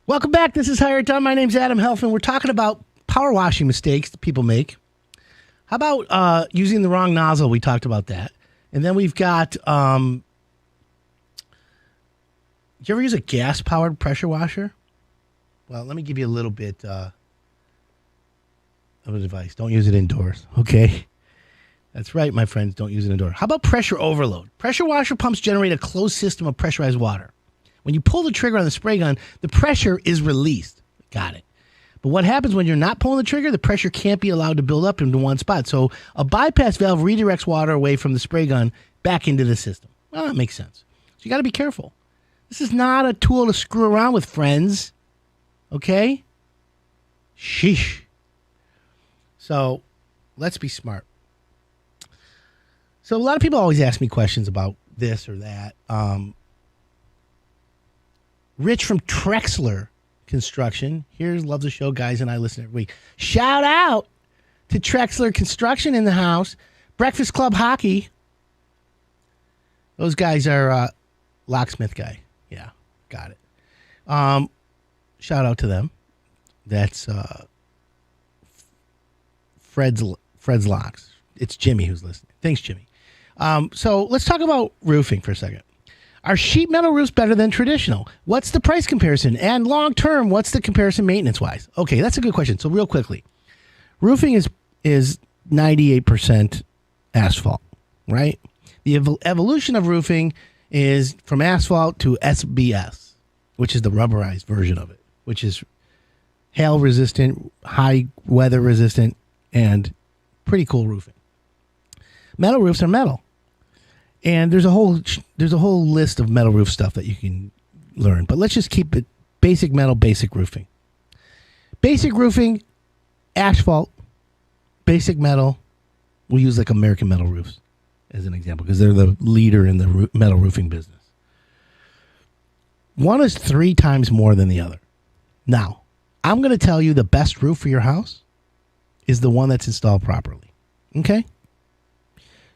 Welcome back. This is Hire It Done. My name's Adam Helfman. We're talking about power washing mistakes that people make. How about using the wrong nozzle? We talked about that. And then we've got, do you ever use a gas-powered pressure washer? Well, let me give you a little bit of advice. Don't use it indoors, okay? That's right, my friends. Don't use it indoors. How about pressure overload? Pressure washer pumps generate a closed system of pressurized water. When you pull the trigger on the spray gun, the pressure is released. Got it. But what happens when you're not pulling the trigger? The pressure can't be allowed to build up into one spot. So a bypass valve redirects water away from the spray gun back into the system. Well, that makes sense. So you got to be careful. This is not a tool to screw around with, friends. Okay? Sheesh. So let's be smart. So a lot of people always ask me questions about this or that. Rich from Trexler Construction. Here's Love the Show, guys, and I listen every week. Shout out to Trexler Construction in the house. Breakfast Club Hockey. Those guys are locksmith guy. Yeah, got it. Shout out to them. That's Fred's Locks. It's Jimmy who's listening. Thanks, Jimmy. So let's talk about roofing for a second. Are sheet metal roofs better than traditional? What's the price comparison? And long term, what's the comparison maintenance wise? Okay, that's a good question. So real quickly, roofing is 98% asphalt, right? The evolution of roofing is from asphalt to SBS, which is the rubberized version of it, which is hail resistant, high weather resistant, and pretty cool roofing. Metal roofs are metal. And there's a whole list of metal roof stuff that you can learn. But let's just keep it basic metal, basic roofing. Basic roofing, asphalt, basic metal. We'll use like American Metal Roofs as an example because they're the leader in the metal roofing business. One is 3 times more than the other. Now, I'm going to tell you the best roof for your house is the one that's installed properly. Okay?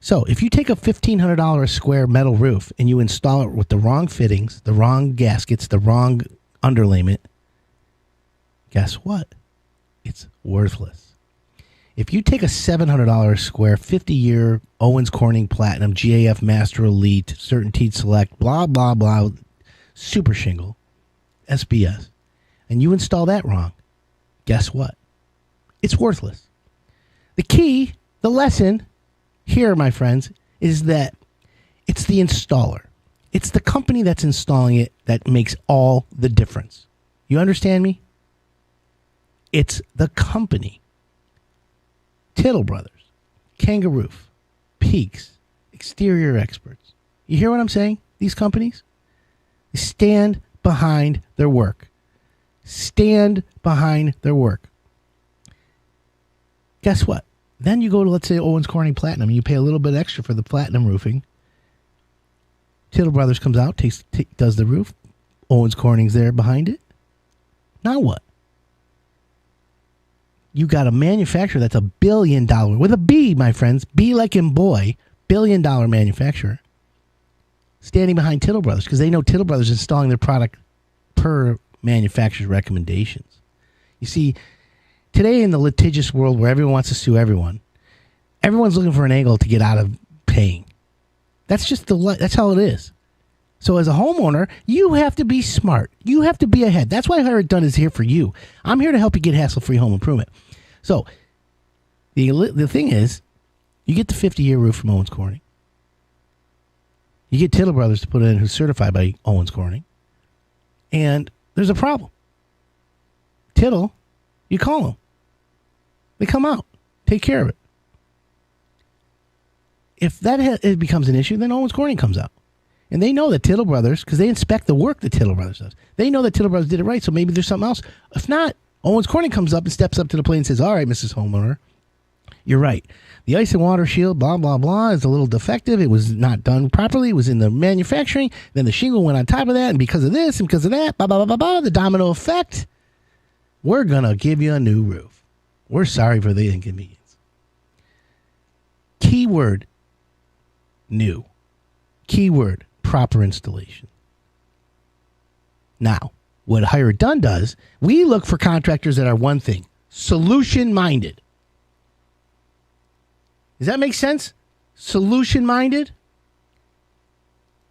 So if you take a $1,500 square metal roof and you install it with the wrong fittings, the wrong gaskets, the wrong underlayment, guess what? It's worthless. If you take a $700 square 50-year Owens Corning Platinum GAF Master Elite Certainteed Select blah blah blah super shingle SBS and you install that wrong, guess what? It's worthless. The key, the lesson here, my friends, is that it's the installer. It's the company that's installing it that makes all the difference. You understand me? It's the company. Tittle Brothers, Kangaroo, Peaks, Exterior Experts. You hear what I'm saying? These companies? They stand behind their work. Stand behind their work. Guess what? Then you go to, let's say, Owens Corning Platinum, and you pay a little bit extra for the platinum roofing. Tittle Brothers comes out, does the roof. Owens Corning's there behind it. Now what? You got a manufacturer that's $1 billion, with a B, my friends, B like in boy, $1 billion manufacturer, standing behind Tittle Brothers because they know Tittle Brothers is installing their product per manufacturer's recommendations. You see, today in the litigious world where everyone wants to sue everyone, everyone's looking for an angle to get out of paying. That's just that's how it is. So as a homeowner, you have to be smart. You have to be ahead. That's why Hire It Done is here for you. I'm here to help you get hassle-free home improvement. So the thing is, you get the 50-year roof from Owens Corning. You get Tittle Brothers to put it in, who's certified by Owens Corning. And there's a problem. Tittle, you call them. They come out, take care of it. If that it becomes an issue, then Owens Corning comes out. And they know that Tittle Brothers, because they inspect the work that Tittle Brothers does, they know that Tittle Brothers did it right, so maybe there's something else. If not, Owens Corning comes up and steps up to the plate and says, all right, Mrs. Homeowner, you're right. The ice and water shield, blah, blah, blah, is a little defective. It was not done properly. It was in the manufacturing. Then the shingle went on top of that, and because of this and because of that, blah, blah, blah, blah, blah, the domino effect, we're going to give you a new roof. We're sorry for the inconvenience. Keyword, new. Keyword, proper installation. Now, What Hire It Done does, we look for contractors that are one thing, solution-minded. Does that make sense? Solution-minded?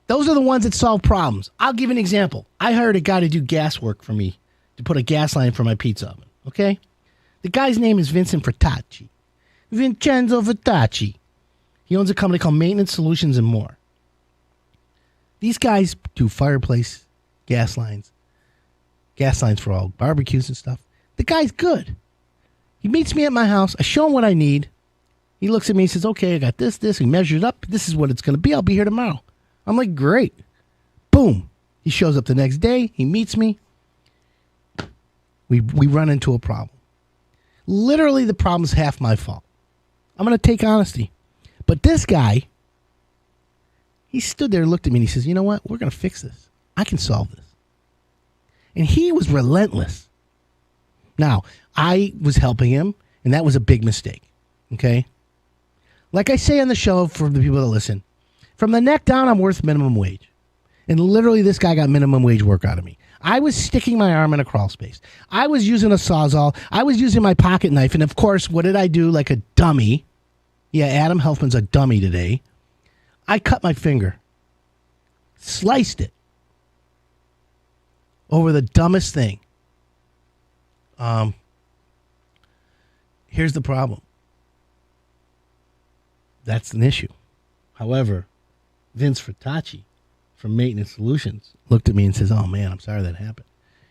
Those are the ones that solve problems. I'll give an example. I hired a guy to do gas work for me, to put a gas line for my pizza oven, okay? The guy's name is Vincent Fratacci. Vincenzo Fratacci. He owns a company called Maintenance Solutions and More. These guys do fireplace, gas lines for all barbecues and stuff. The guy's good. He meets me at my house. I show him what I need. He looks at me and says, okay, I got this. He measures it up. This is what it's going to be. I'll be here tomorrow. I'm like, great. Boom. He shows up the next day. He meets me. We run into a problem. Literally, the problem's half my fault. I'm going to take honesty. But this guy, he stood there and looked at me and he says, you know what? We're going to fix this. I can solve this. And he was relentless. Now, I was helping him, and that was a big mistake. Okay? Like I say on the show for the people that listen, from the neck down, I'm worth minimum wage. And literally, this guy got minimum wage work out of me. I was sticking my arm in a crawl space. I was using a Sawzall. I was using my pocket knife. And, of course, what did I do like a dummy? Yeah, Adam Helfman's a dummy today. I cut my finger. Sliced it. Over the dumbest thing. Here's the problem. That's an issue. However, Vince Fratacci from Maintenance Solutions looked at me and says, oh, man, I'm sorry that happened.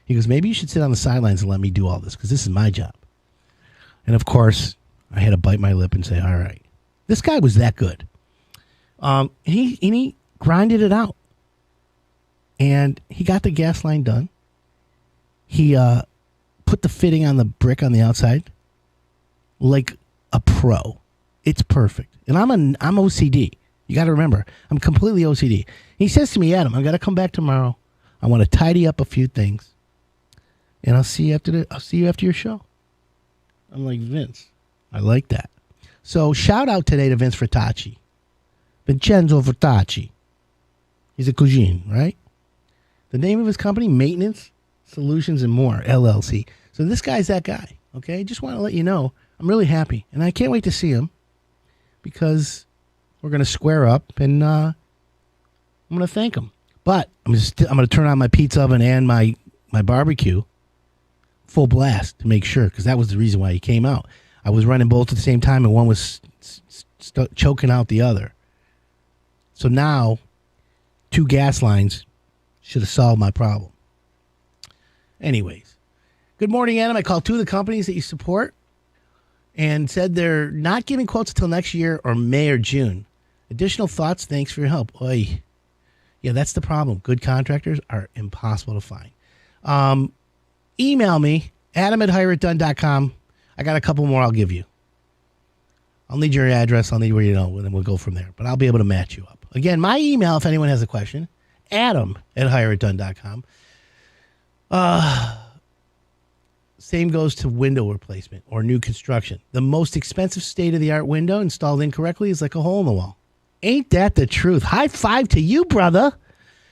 He goes, maybe you should sit on the sidelines and let me do all this because this is my job. And, of course, I had to bite my lip and say, all right. This guy was that good. He grinded it out. And he got the gas line done. He put the fitting on the brick on the outside like a pro. It's perfect. And I'm OCD. You got to remember, I'm completely OCD. He says to me, Adam, I got to come back tomorrow. I want to tidy up a few things, and I'll see you after your show. I'm like, Vince, I like that. So shout out today to Vince Fratacci, Vincenzo Fratacci. He's a cuisine, right? The name of his company, Maintenance Solutions and More, LLC. So this guy's that guy, okay? Just want to let you know, I'm really happy. And I can't wait to see him because we're going to square up and I'm going to thank him. But I'm going to turn on my pizza oven and my barbecue full blast to make sure because that was the reason why he came out. I was running both at the same time and one was choking out the other. So now 2 gas lines should have solved my problem. Anyways, good morning, Adam. I called 2 of the companies that you support and said they're not giving quotes until next year or May or June. Additional thoughts? Thanks for your help. Oy. Yeah, that's the problem. Good contractors are impossible to find. Email me, adam@hireitdone.com. I got a couple more I'll give you. I'll need your address. I'll need where you know, and then we'll go from there. But I'll be able to match you up. Again, my email, if anyone has a question, adam@hireitdone.com. Same goes to window replacement or new construction. The most expensive state-of-the-art window installed incorrectly is like a hole in the wall. Ain't that the truth? High five to you, brother.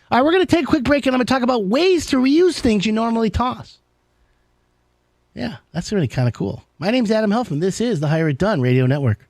All right, we're going to take a quick break, and I'm going to talk about ways to reuse things you normally toss. Yeah, that's really kind of cool. My name's Adam Helfman. This is the Hire It Done Radio Network.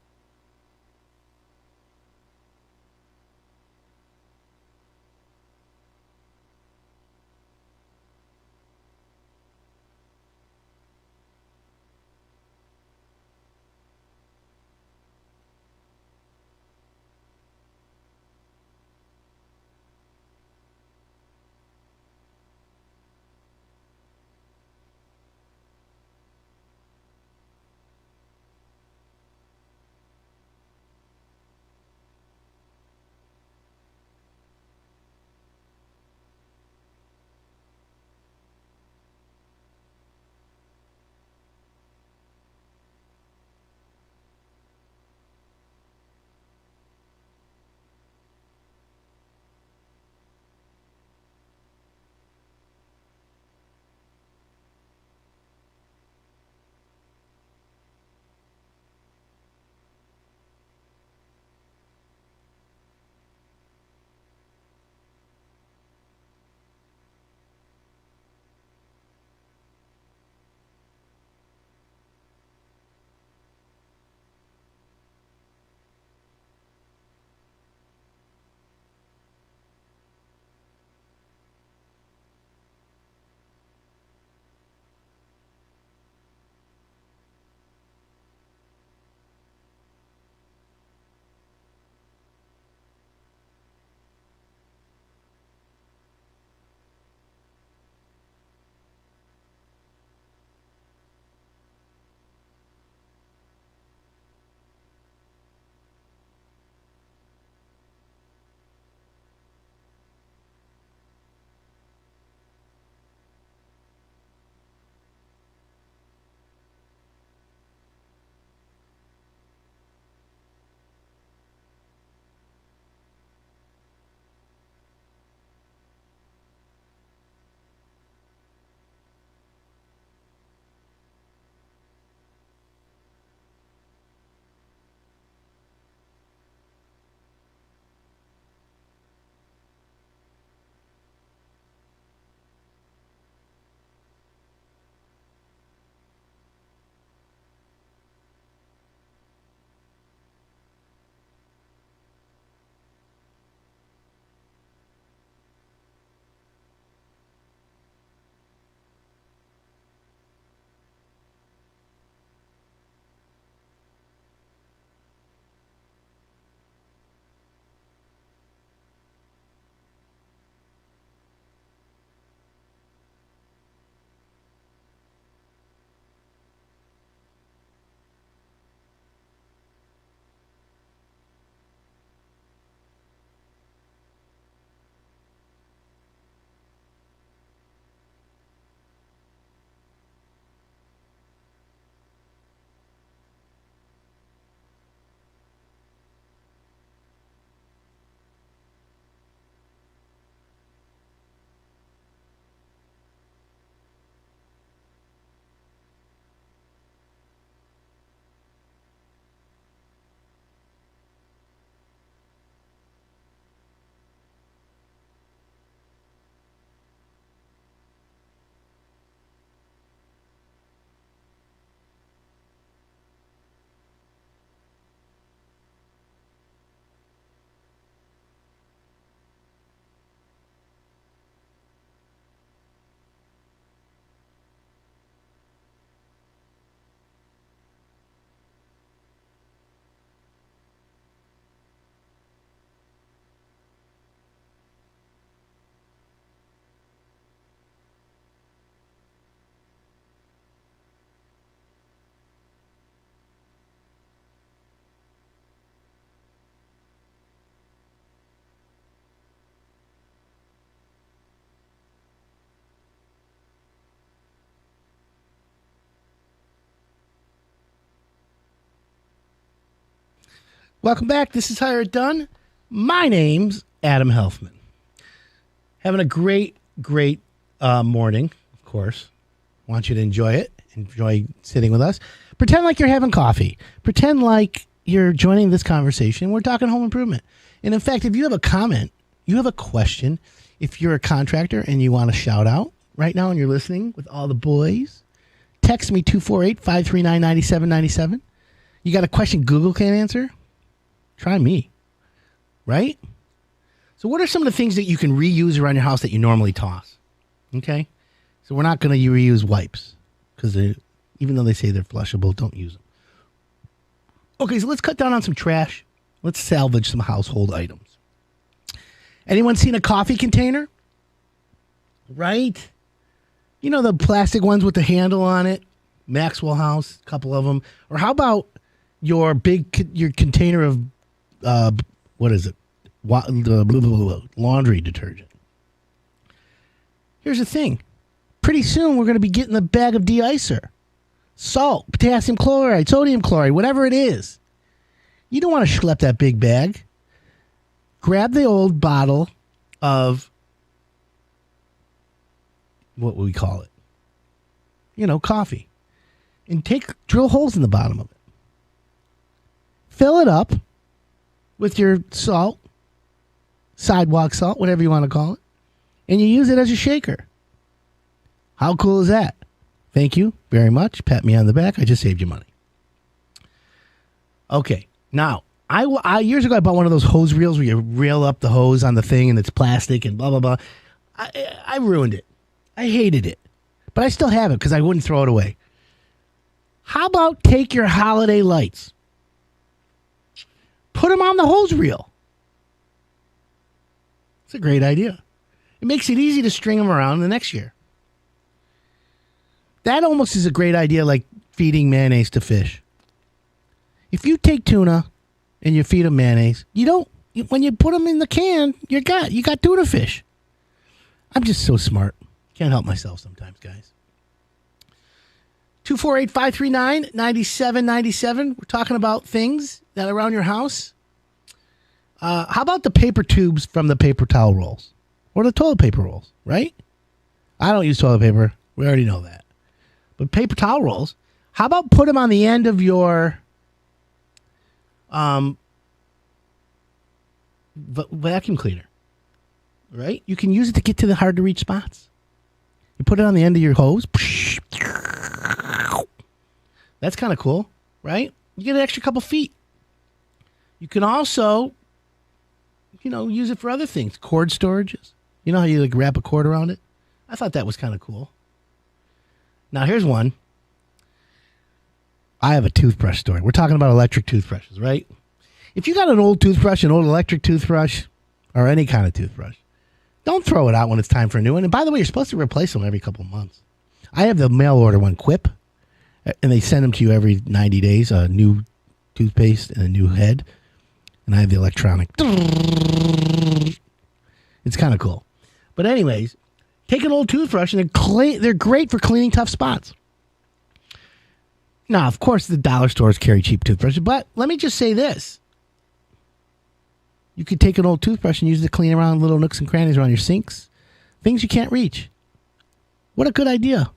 Welcome back. This is Hire It Done. My name's Adam Helfman. Having a great morning, of course. Want you to enjoy it. Enjoy sitting with us. Pretend like you're having coffee. Pretend like you're joining this conversation. We're talking home improvement. And in fact, if you have a comment, you have a question, if you're a contractor and you want to shout out right now and you're listening with all the boys, text me 248-539-9797. You got a question Google can't answer? Try me, right? So what are some of the things that you can reuse around your house that you normally toss? Okay? So we're not going to reuse wipes because even though they say they're flushable, don't use them. Okay, so let's cut down on some trash. Let's salvage some household items. Anyone seen a coffee container? Right? You know the plastic ones with the handle on it? Maxwell House, a couple of them. Or how about your container of, what is it? Laundry detergent. Here's the thing. Pretty soon we're going to be getting a bag of de-icer. Salt, potassium chloride, sodium chloride, whatever it is. You don't want to schlep that big bag. Grab the old bottle of, what would we call it? Coffee. And drill holes in the bottom of it. Fill it up with your salt, sidewalk salt, whatever you want to call it, and you use it as a shaker. How cool is that? Thank you very much. Pat me on the back. I just saved you money. Okay. Now, I years ago, I bought one of those hose reels where you reel up the hose on the thing and it's plastic and blah, blah, blah. I ruined it. I hated it. But I still have it because I wouldn't throw it away. How about take your holiday lights? Put them on the hose reel. It's a great idea. It makes it easy to string them around the next year. That almost is a great idea, like feeding mayonnaise to fish. If you take tuna and you feed them mayonnaise, when you put them in the can, you got tuna fish. I'm just so smart. Can't help myself sometimes, guys. 248-539-9797. We're talking about things that are around your house. How about the paper tubes from the paper towel rolls? Or the toilet paper rolls, right? I don't use toilet paper. We already know that. But paper towel rolls, how about put them on the end of your vacuum cleaner, right? You can use it to get to the hard-to-reach spots. You put it on the end of your hose. That's kind of cool, right? You get an extra couple feet. You can also, use it for other things. Cord storages. You know how you wrap a cord around it? I thought that was kind of cool. Now, here's one. I have a toothbrush story. We're talking about electric toothbrushes, right? If you got an old toothbrush, an old electric toothbrush, or any kind of toothbrush, don't throw it out when it's time for a new one. And by the way, you're supposed to replace them every couple of months. I have the mail order one, Quip, and they send them to you every 90 days, a new toothpaste and a new head. And I have the electronic. It's kind of cool. But anyways, take an old toothbrush, and they're great for cleaning tough spots. Now, of course, the dollar stores carry cheap toothbrushes, but let me just say this. You could take an old toothbrush and use it to clean around little nooks and crannies around your sinks. Things you can't reach. What a good idea.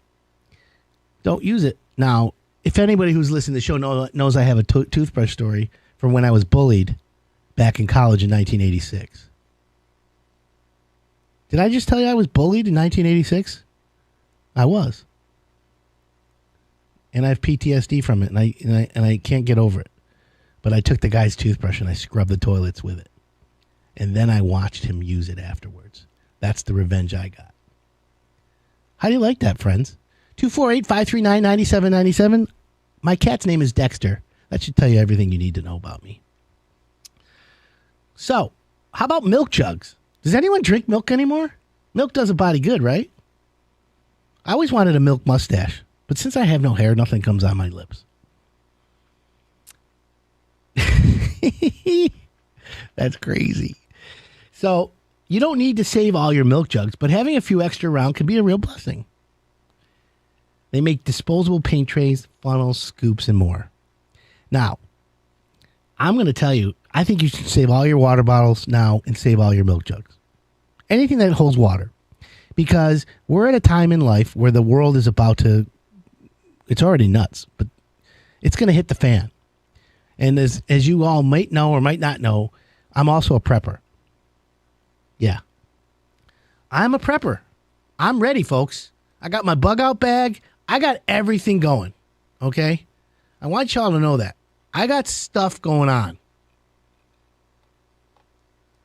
Don't use it. Now, if anybody who's listening to the show knows I have a toothbrush story from when I was bullied back in college in 1986. Did I just tell you I was bullied in 1986? I was. And I have PTSD from it, and I can't get over it. But I took the guy's toothbrush and I scrubbed the toilets with it. And then I watched him use it afterwards. That's the revenge I got. How do you like that, friends? 248-539-9797. My cat's name is Dexter. That should tell you everything you need to know about me. So, how about milk jugs? Does anyone drink milk anymore? Milk does a body good, right? I always wanted a milk mustache, but since I have no hair, nothing comes on my lips. That's crazy. So, you don't need to save all your milk jugs, but having a few extra around can be a real blessing. They make disposable paint trays, funnels, scoops, and more. Now, I'm going to tell you, I think you should save all your water bottles now and save all your milk jugs. Anything that holds water. Because we're at a time in life where the world is about to, it's already nuts, but it's going to hit the fan. And as you all might know or might not know, I'm also a prepper. Yeah. I'm a prepper. I'm ready, folks. I got my bug out bag. I got everything going. Okay? I want y'all to know that. I got stuff going on.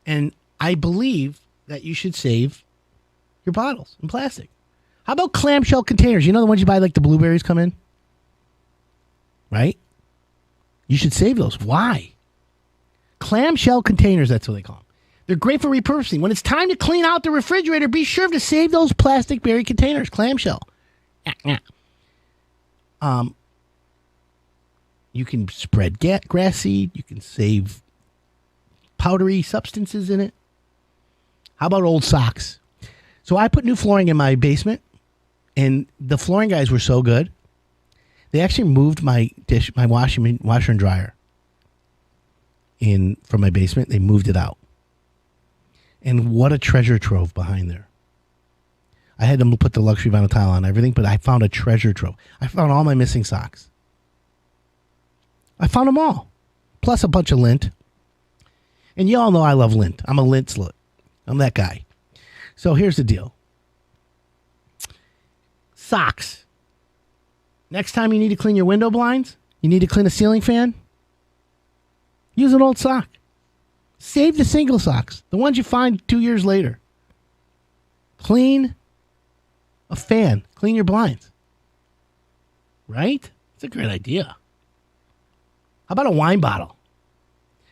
And I believe that you should save your bottles in plastic. How about clamshell containers? You know the ones you buy like the blueberries come in? Right? You should save those. Why? Clamshell containers, that's what they call them. They're great for repurposing. When it's time to clean out the refrigerator, be sure to save those plastic berry containers, clamshell. You can spread grass seed. You can save powdery substances in it. How about old socks? So I put new flooring in my basement, and the flooring guys were so good. They actually moved my washer and dryer from my basement. They moved it out. And what a treasure trove behind there. I had them put the luxury vinyl tile on everything, but I found a treasure trove. I found all my missing socks. I found them all. Plus a bunch of lint. And you all know I love lint. I'm a lint slut. I'm that guy. So here's the deal. Socks. Next time you need to clean your window blinds, you need to clean a ceiling fan, use an old sock. Save the single socks, the ones you find 2 years later. Clean a fan. Clean your blinds. Right? It's a great idea. How about a wine bottle?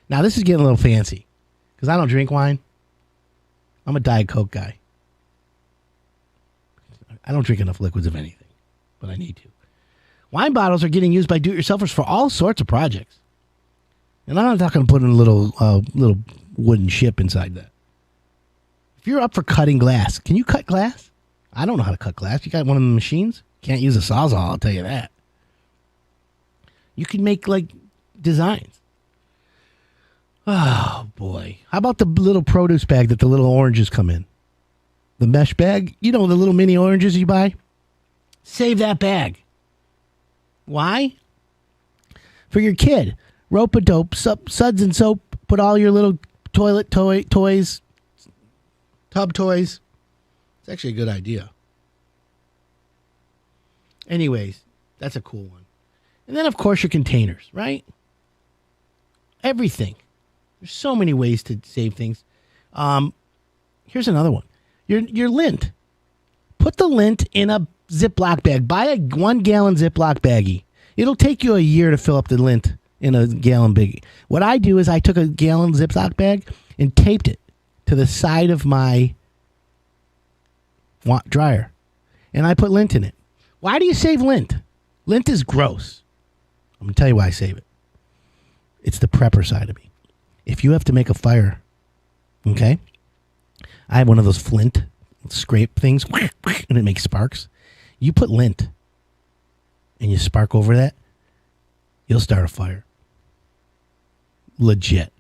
Now, this is getting a little fancy because I don't drink wine. I'm a Diet Coke guy. I don't drink enough liquids of anything, but I need to. Wine bottles are getting used by do-it-yourselfers for all sorts of projects. And I'm not going to put in a little wooden ship inside that. If you're up for cutting glass, can you cut glass? I don't know how to cut glass. You got one of the machines? Can't use a Sawzall, I'll tell you that. You can make, like, designs. Oh, boy. How about the little produce bag that the little oranges come in? The mesh bag? You know, the little mini oranges you buy? Save that bag. Why? For your kid. Rope-a-dope, suds and soap. Put all your little toilet toys, tub toys. It's actually a good idea. Anyways, that's a cool one. And then, of course, your containers, right? Everything. There's so many ways to save things. Here's another one. Your lint. Put the lint in a Ziploc bag. Buy a 1 gallon Ziploc baggie. It'll take you a year to fill up the lint in a gallon baggie. What I do is I took a gallon Ziploc bag and taped it to the side of my dryer. And I put lint in it. Why do you save lint? Lint is gross. I'm going to tell you why I save it. It's the prepper side of me. If you have to make a fire, okay? I have one of those flint scrape things, and it makes sparks. You put lint, and you spark over that, you'll start a fire. Legit.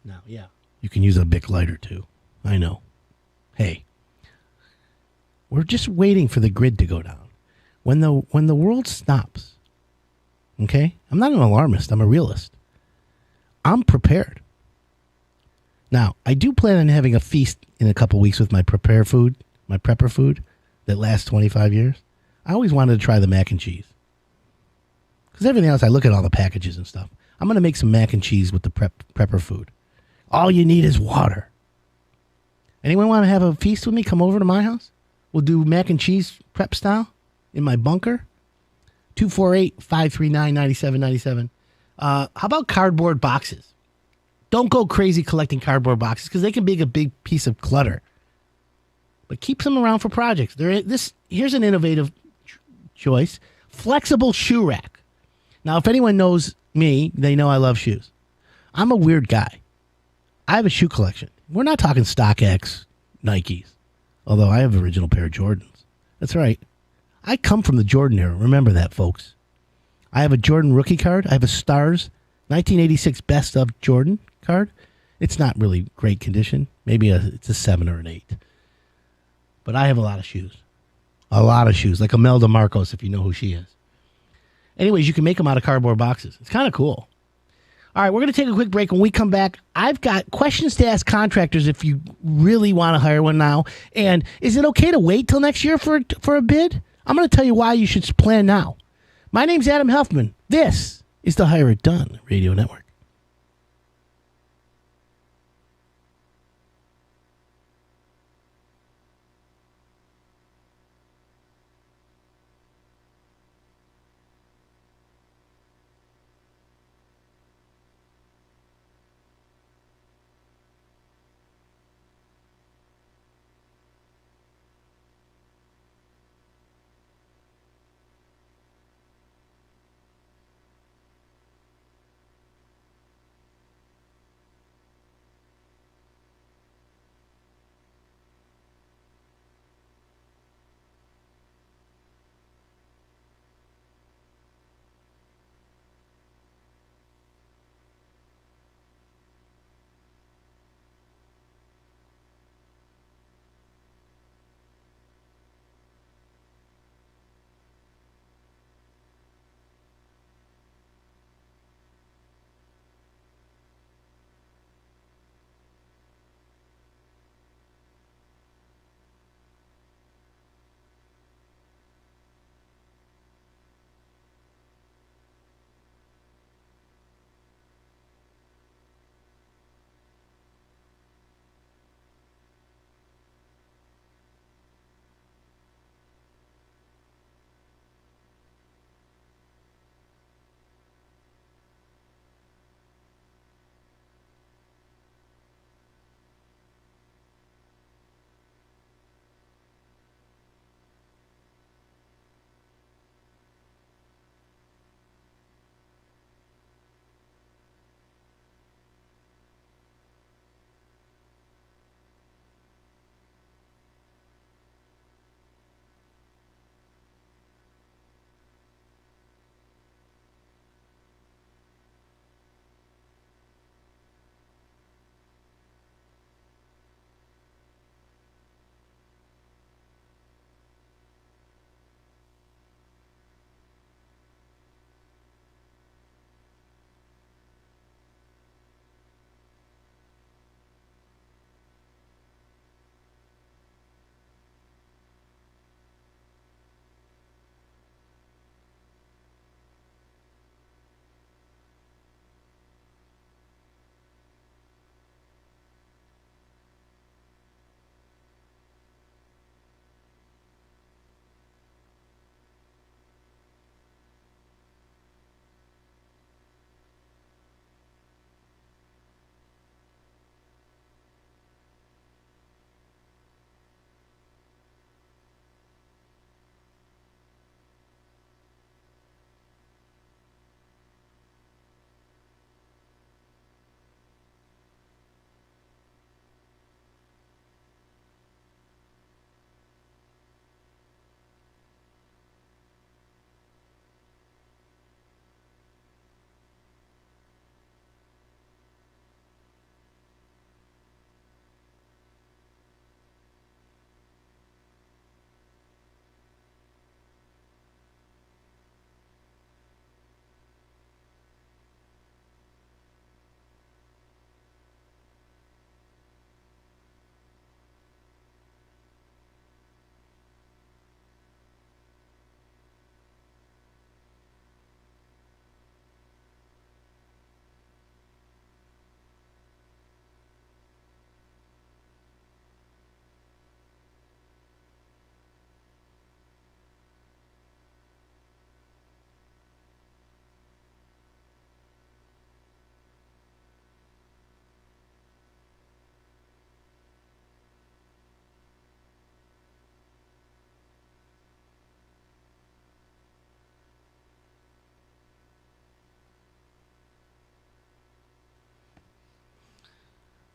Now, yeah, you can use a Bic lighter, too. I know. Hey, we're just waiting for the grid to go down. When the world stops, okay? I'm not an alarmist. I'm a realist. I'm prepared. Now, I do plan on having a feast in a couple weeks with my prepper food that lasts 25 years. I always wanted to try the mac and cheese. Because everything else, I look at all the packages and stuff. I'm going to make some mac and cheese with the prepper food. All you need is water. Anyone want to have a feast with me? Come over to my house. We'll do mac and cheese prep style in my bunker. 248-539-9797. How about cardboard boxes? Don't go crazy collecting cardboard boxes because they can be a big piece of clutter. But keep some around for projects. Here's an innovative choice. Flexible shoe rack. Now, if anyone knows me, they know I love shoes. I'm a weird guy. I have a shoe collection. We're not talking StockX, Nikes. Although I have an original pair of Jordans. That's right. I come from the Jordan era. Remember that, folks. I have a Jordan rookie card. I have a Stars 1986 Best of Jordan card. It's not really great condition. Maybe it's a 7 or an 8. But I have a lot of shoes. A lot of shoes. Like Imelda Marcos, if you know who she is. Anyways, you can make them out of cardboard boxes. It's kind of cool. All right, we're going to take a quick break. When we come back, I've got questions to ask contractors if you really want to hire one now. And is it okay to wait till next year for a bid? I'm going to tell you why you should plan now. My name's Adam Helfman. This is the Hire It Done Radio Network.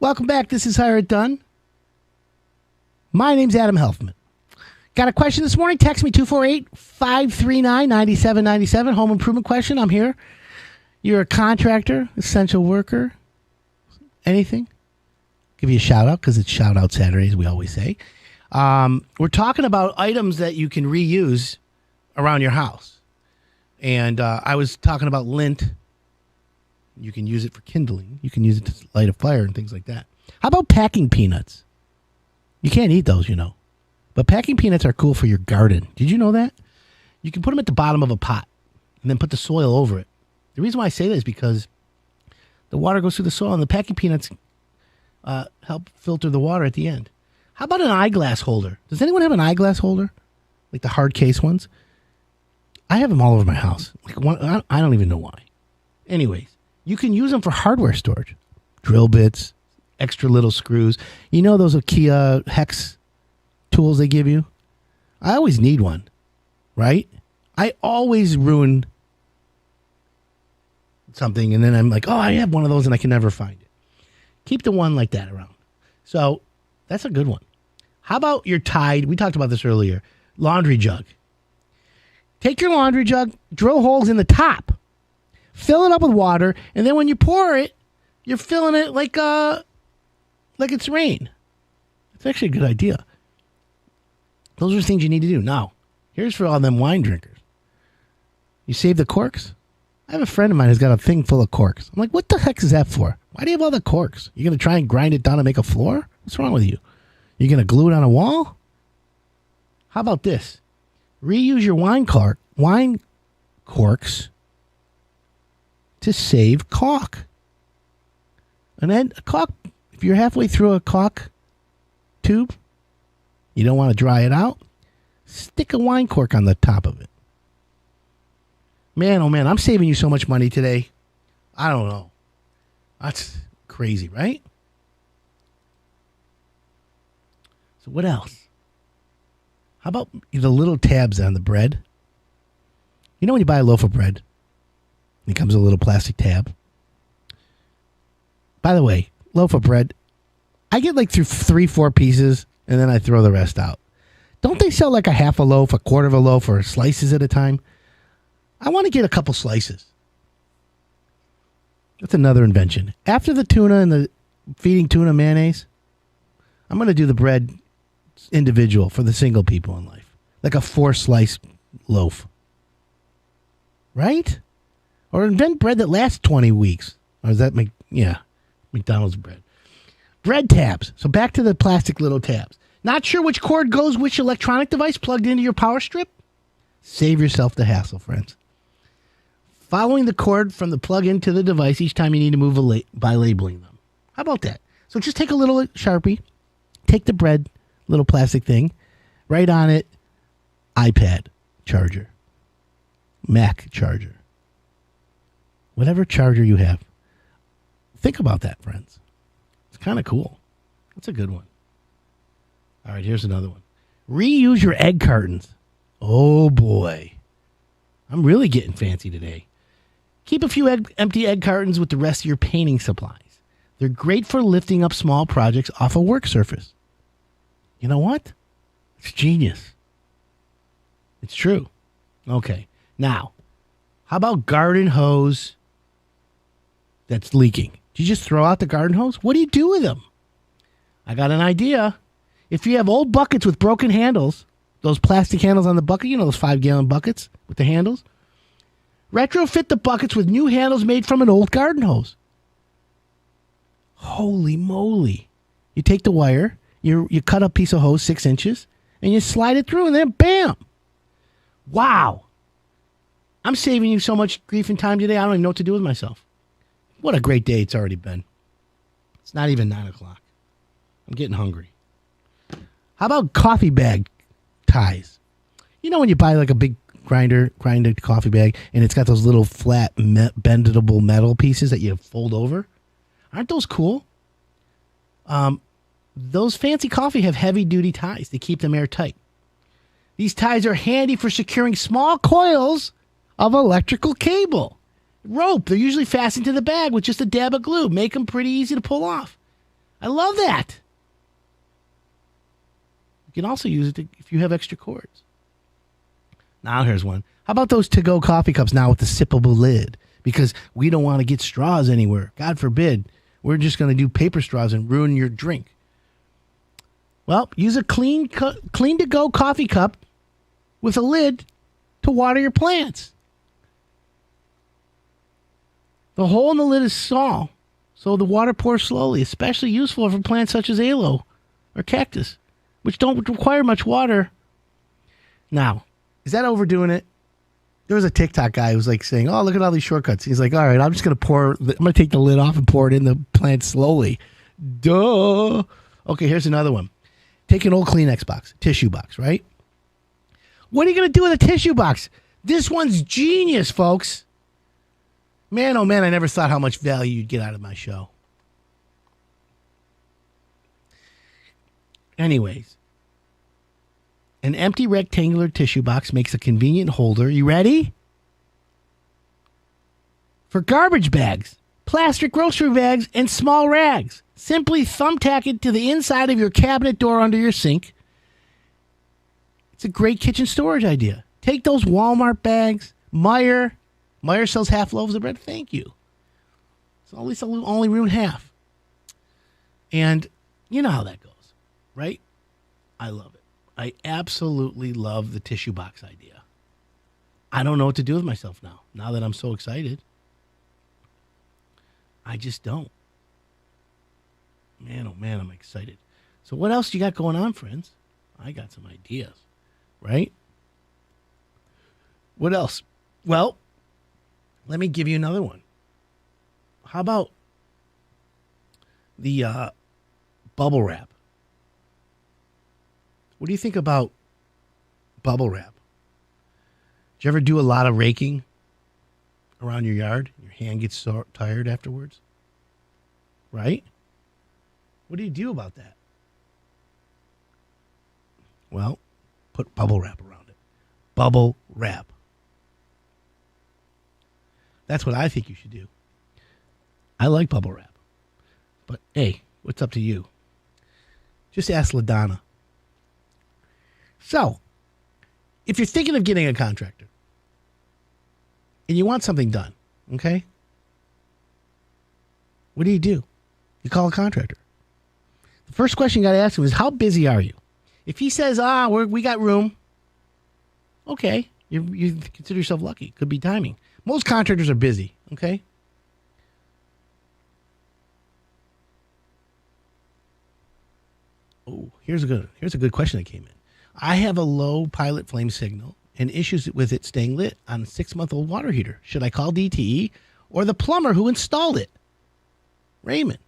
Welcome back. This is Hire It Done. My name's Adam Helfman. Got a question this morning? Text me 248-539-9797. Home improvement question. I'm here. You're a contractor, essential worker, anything? Give you a shout out because it's shout out Saturdays, we always say. We're talking about items that you can reuse around your house. And I was talking about lint. You can use it for kindling. You can use it to light a fire and things like that. How about packing peanuts? You can't eat those, you know. But packing peanuts are cool for your garden. Did you know that? You can put them at the bottom of a pot and then put the soil over it. The reason why I say that is because the water goes through the soil and the packing peanuts help filter the water at the end. How about an eyeglass holder? Does anyone have an eyeglass holder? Like the hard case ones? I have them all over my house. Like one, I don't even know why. Anyways, you can use them for hardware storage. Drill bits, extra little screws. You know those IKEA hex tools they give you? I always need one, right? I always ruin something and then I'm like, oh, I have one of those and I can never find it. Keep the one like that around. So that's a good one. How about your Tide? We talked about this earlier. Laundry jug. Take your laundry jug, drill holes in the top, fill it up with water, and then when you pour it, you're filling it like it's rain. It's actually a good idea. Those are things you need to do. Now, here's for all them wine drinkers. You save the corks? I have a friend of mine who's got a thing full of corks. I'm like, what the heck is that for? Why do you have all the corks? You going to try and grind it down and make a floor? What's wrong with you? You going to glue it on a wall? How about this? Reuse your wine corks to save caulk. And then a caulk, if you're halfway through a caulk tube, you don't want to dry it out, stick a wine cork on the top of it. Man, oh man, I'm saving you so much money today. I don't know. That's crazy, right? So what else? How about the little tabs on the bread? You know when you buy a loaf of bread, it comes with a little plastic tab. By the way, loaf of bread, I get like through 3-4 pieces, and then I throw the rest out. Don't they sell like a half a loaf, a quarter of a loaf, or slices at a time? I want to get a couple slices. That's another invention. After the tuna and the feeding tuna mayonnaise, I'm going to do the bread individual for the single people in life. Like a 4-slice loaf. Right? Or invent bread that lasts 20 weeks. Or does that make, McDonald's bread. Bread tabs. So back to the plastic little tabs. Not sure which cord goes which electronic device plugged into your power strip? Save yourself the hassle, friends. Following the cord from the plug into the device each time you need to move by labeling them. How about that? So just take a little Sharpie, take the bread, little plastic thing, write on it, iPad charger, Mac charger, whatever charger you have. Think about that, friends. It's kind of cool. That's a good one. All right, here's another one. Reuse your egg cartons. Oh, boy. I'm really getting fancy today. Keep a few empty egg cartons with the rest of your painting supplies. They're great for lifting up small projects off a work surface. You know what? It's genius. It's true. Okay. Now, how about garden hose that's leaking? Do you just throw out the garden hose? What do you do with them? I got an idea. If you have old buckets with broken handles, those plastic handles on the bucket, you know those 5-gallon buckets with the handles? Retrofit the buckets with new handles made from an old garden hose. Holy moly. You take the wire, you cut a piece of hose 6 inches, and you slide it through, and then bam. Wow. I'm saving you so much grief and time today, I don't even know what to do with myself. What a great day it's already been. It's not even 9 o'clock. I'm getting hungry. How about coffee bag ties? You know when you buy like a big grinded coffee bag, and it's got those little flat bendable metal pieces that you fold over? Aren't those cool? Those fancy coffee have heavy-duty ties to keep them airtight. These ties are handy for securing small coils of electrical cable. Rope. They're usually fastened to the bag with just a dab of glue. Make them pretty easy to pull off. I love that. You can also use it if you have extra cords. Now here's one. How about those to-go coffee cups now with the sippable lid? because we don't want to get straws anywhere. God forbid. We're just going to do paper straws and ruin your drink. Well, use a clean to go coffee cup with a lid to water your plants. The hole in the lid is small, so the water pours slowly, especially useful for plants such as aloe or cactus, which don't require much water. Now, is that overdoing it? There was a TikTok guy who was like saying, oh, look at all these shortcuts. He's like, all right, I'm going to take the lid off and pour it in the plant slowly. Duh. Okay, here's another one. Take an old Kleenex box, tissue box, right? What are you going to do with a tissue box? This one's genius, folks. Man, oh man, I never thought how much value you'd get out of my show. Anyways, an empty rectangular tissue box makes a convenient holder. You ready? For garbage bags, plastic grocery bags, and small rags. Simply thumbtack it to the inside of your cabinet door under your sink. It's a great kitchen storage idea. Take those Walmart bags. Meyer sells half loaves of bread. Thank you. So at least I'll only ruin half. And you know how that goes, right? I love it. I absolutely love the tissue box idea. I don't know what to do with myself now that I'm so excited. I just don't. Man, oh man, I'm excited. So what else you got going on, friends? I got some ideas, right? What else? Well, let me give you another one. How about the bubble wrap? What do you think about bubble wrap? Did you ever do a lot of raking around your yard? Your hand gets so tired afterwards, right? What do you do about that? Well, put bubble wrap around it. Bubble wrap. That's what I think you should do. I like bubble wrap. But hey, what's up to you? Just ask LaDonna. So, if you're thinking of getting a contractor and you want something done, okay? What do? You call a contractor. The first question you got to ask him is, how busy are you? If he says, we got room, okay, you consider yourself lucky. Could be timing. Most contractors are busy, okay? Oh, here's a good question that came in. I have a low pilot flame signal and issues with it staying lit on a 6-month-old water heater. Should I call DTE or the plumber who installed it? Raymond.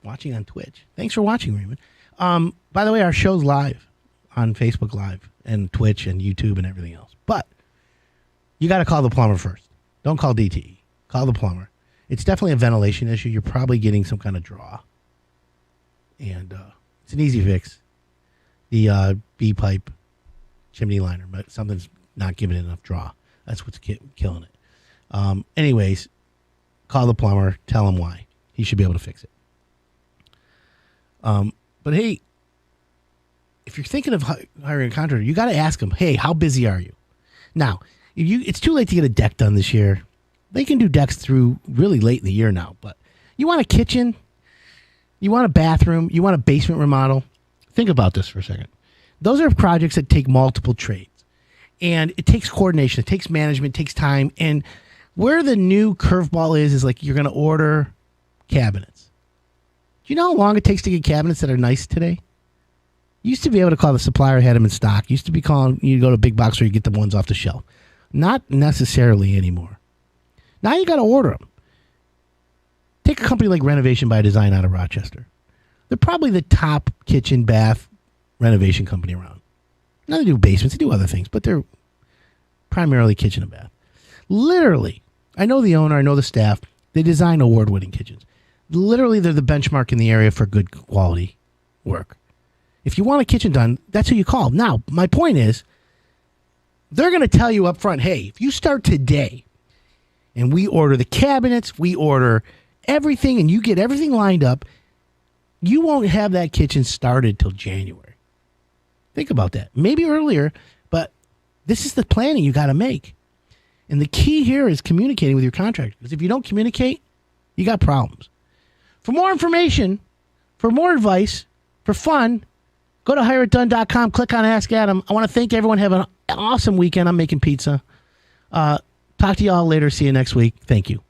Watching on Twitch. Thanks for watching, Raymond. By the way, our show's live on Facebook Live and Twitch and YouTube and everything else. But you got to call the plumber first. Don't call DTE. Call the plumber. It's definitely a ventilation issue. You're probably getting some kind of draw. And it's an easy fix. The B-pipe chimney liner, but something's not giving it enough draw. That's what's killing it. Anyways, call the plumber. Tell him why. He should be able to fix it. But hey, if you're thinking of hiring a contractor, you got to ask them, hey, how busy are you? Now, it's too late to get a deck done this year. They can do decks through really late in the year now, but you want a kitchen, you want a bathroom, you want a basement remodel. Think about this for a second. Those are projects that take multiple trades, and it takes coordination, it takes management, it takes time. And where the new curveball is like you're going to order cabinets. Do you know how long it takes to get cabinets that are nice today? You used to be able to call the supplier, had them in stock. You used to be calling, you go to a big box store, you get the ones off the shelf. Not necessarily anymore. Now you got to order them. Take a company like Renovation by Design out of Rochester. They're probably the top kitchen, bath, renovation company around. Now they do basements, they do other things, but they're primarily kitchen and bath. Literally, I know the owner, I know the staff. They design award-winning kitchens. Literally, they're the benchmark in the area for good quality work. If you want a kitchen done, that's who you call. Now, my point is, they're going to tell you up front, hey, if you start today and we order the cabinets, we order everything, and you get everything lined up, you won't have that kitchen started till January. Think about that. Maybe earlier, but this is the planning you got to make. And the key here is communicating with your contractor. Because if you don't communicate, you got problems. For more information, for more advice, for fun, go to hireitdone.com, click on Ask Adam. I want to thank everyone. Have an awesome weekend. I'm making pizza. Talk to you all later. See you next week. Thank you.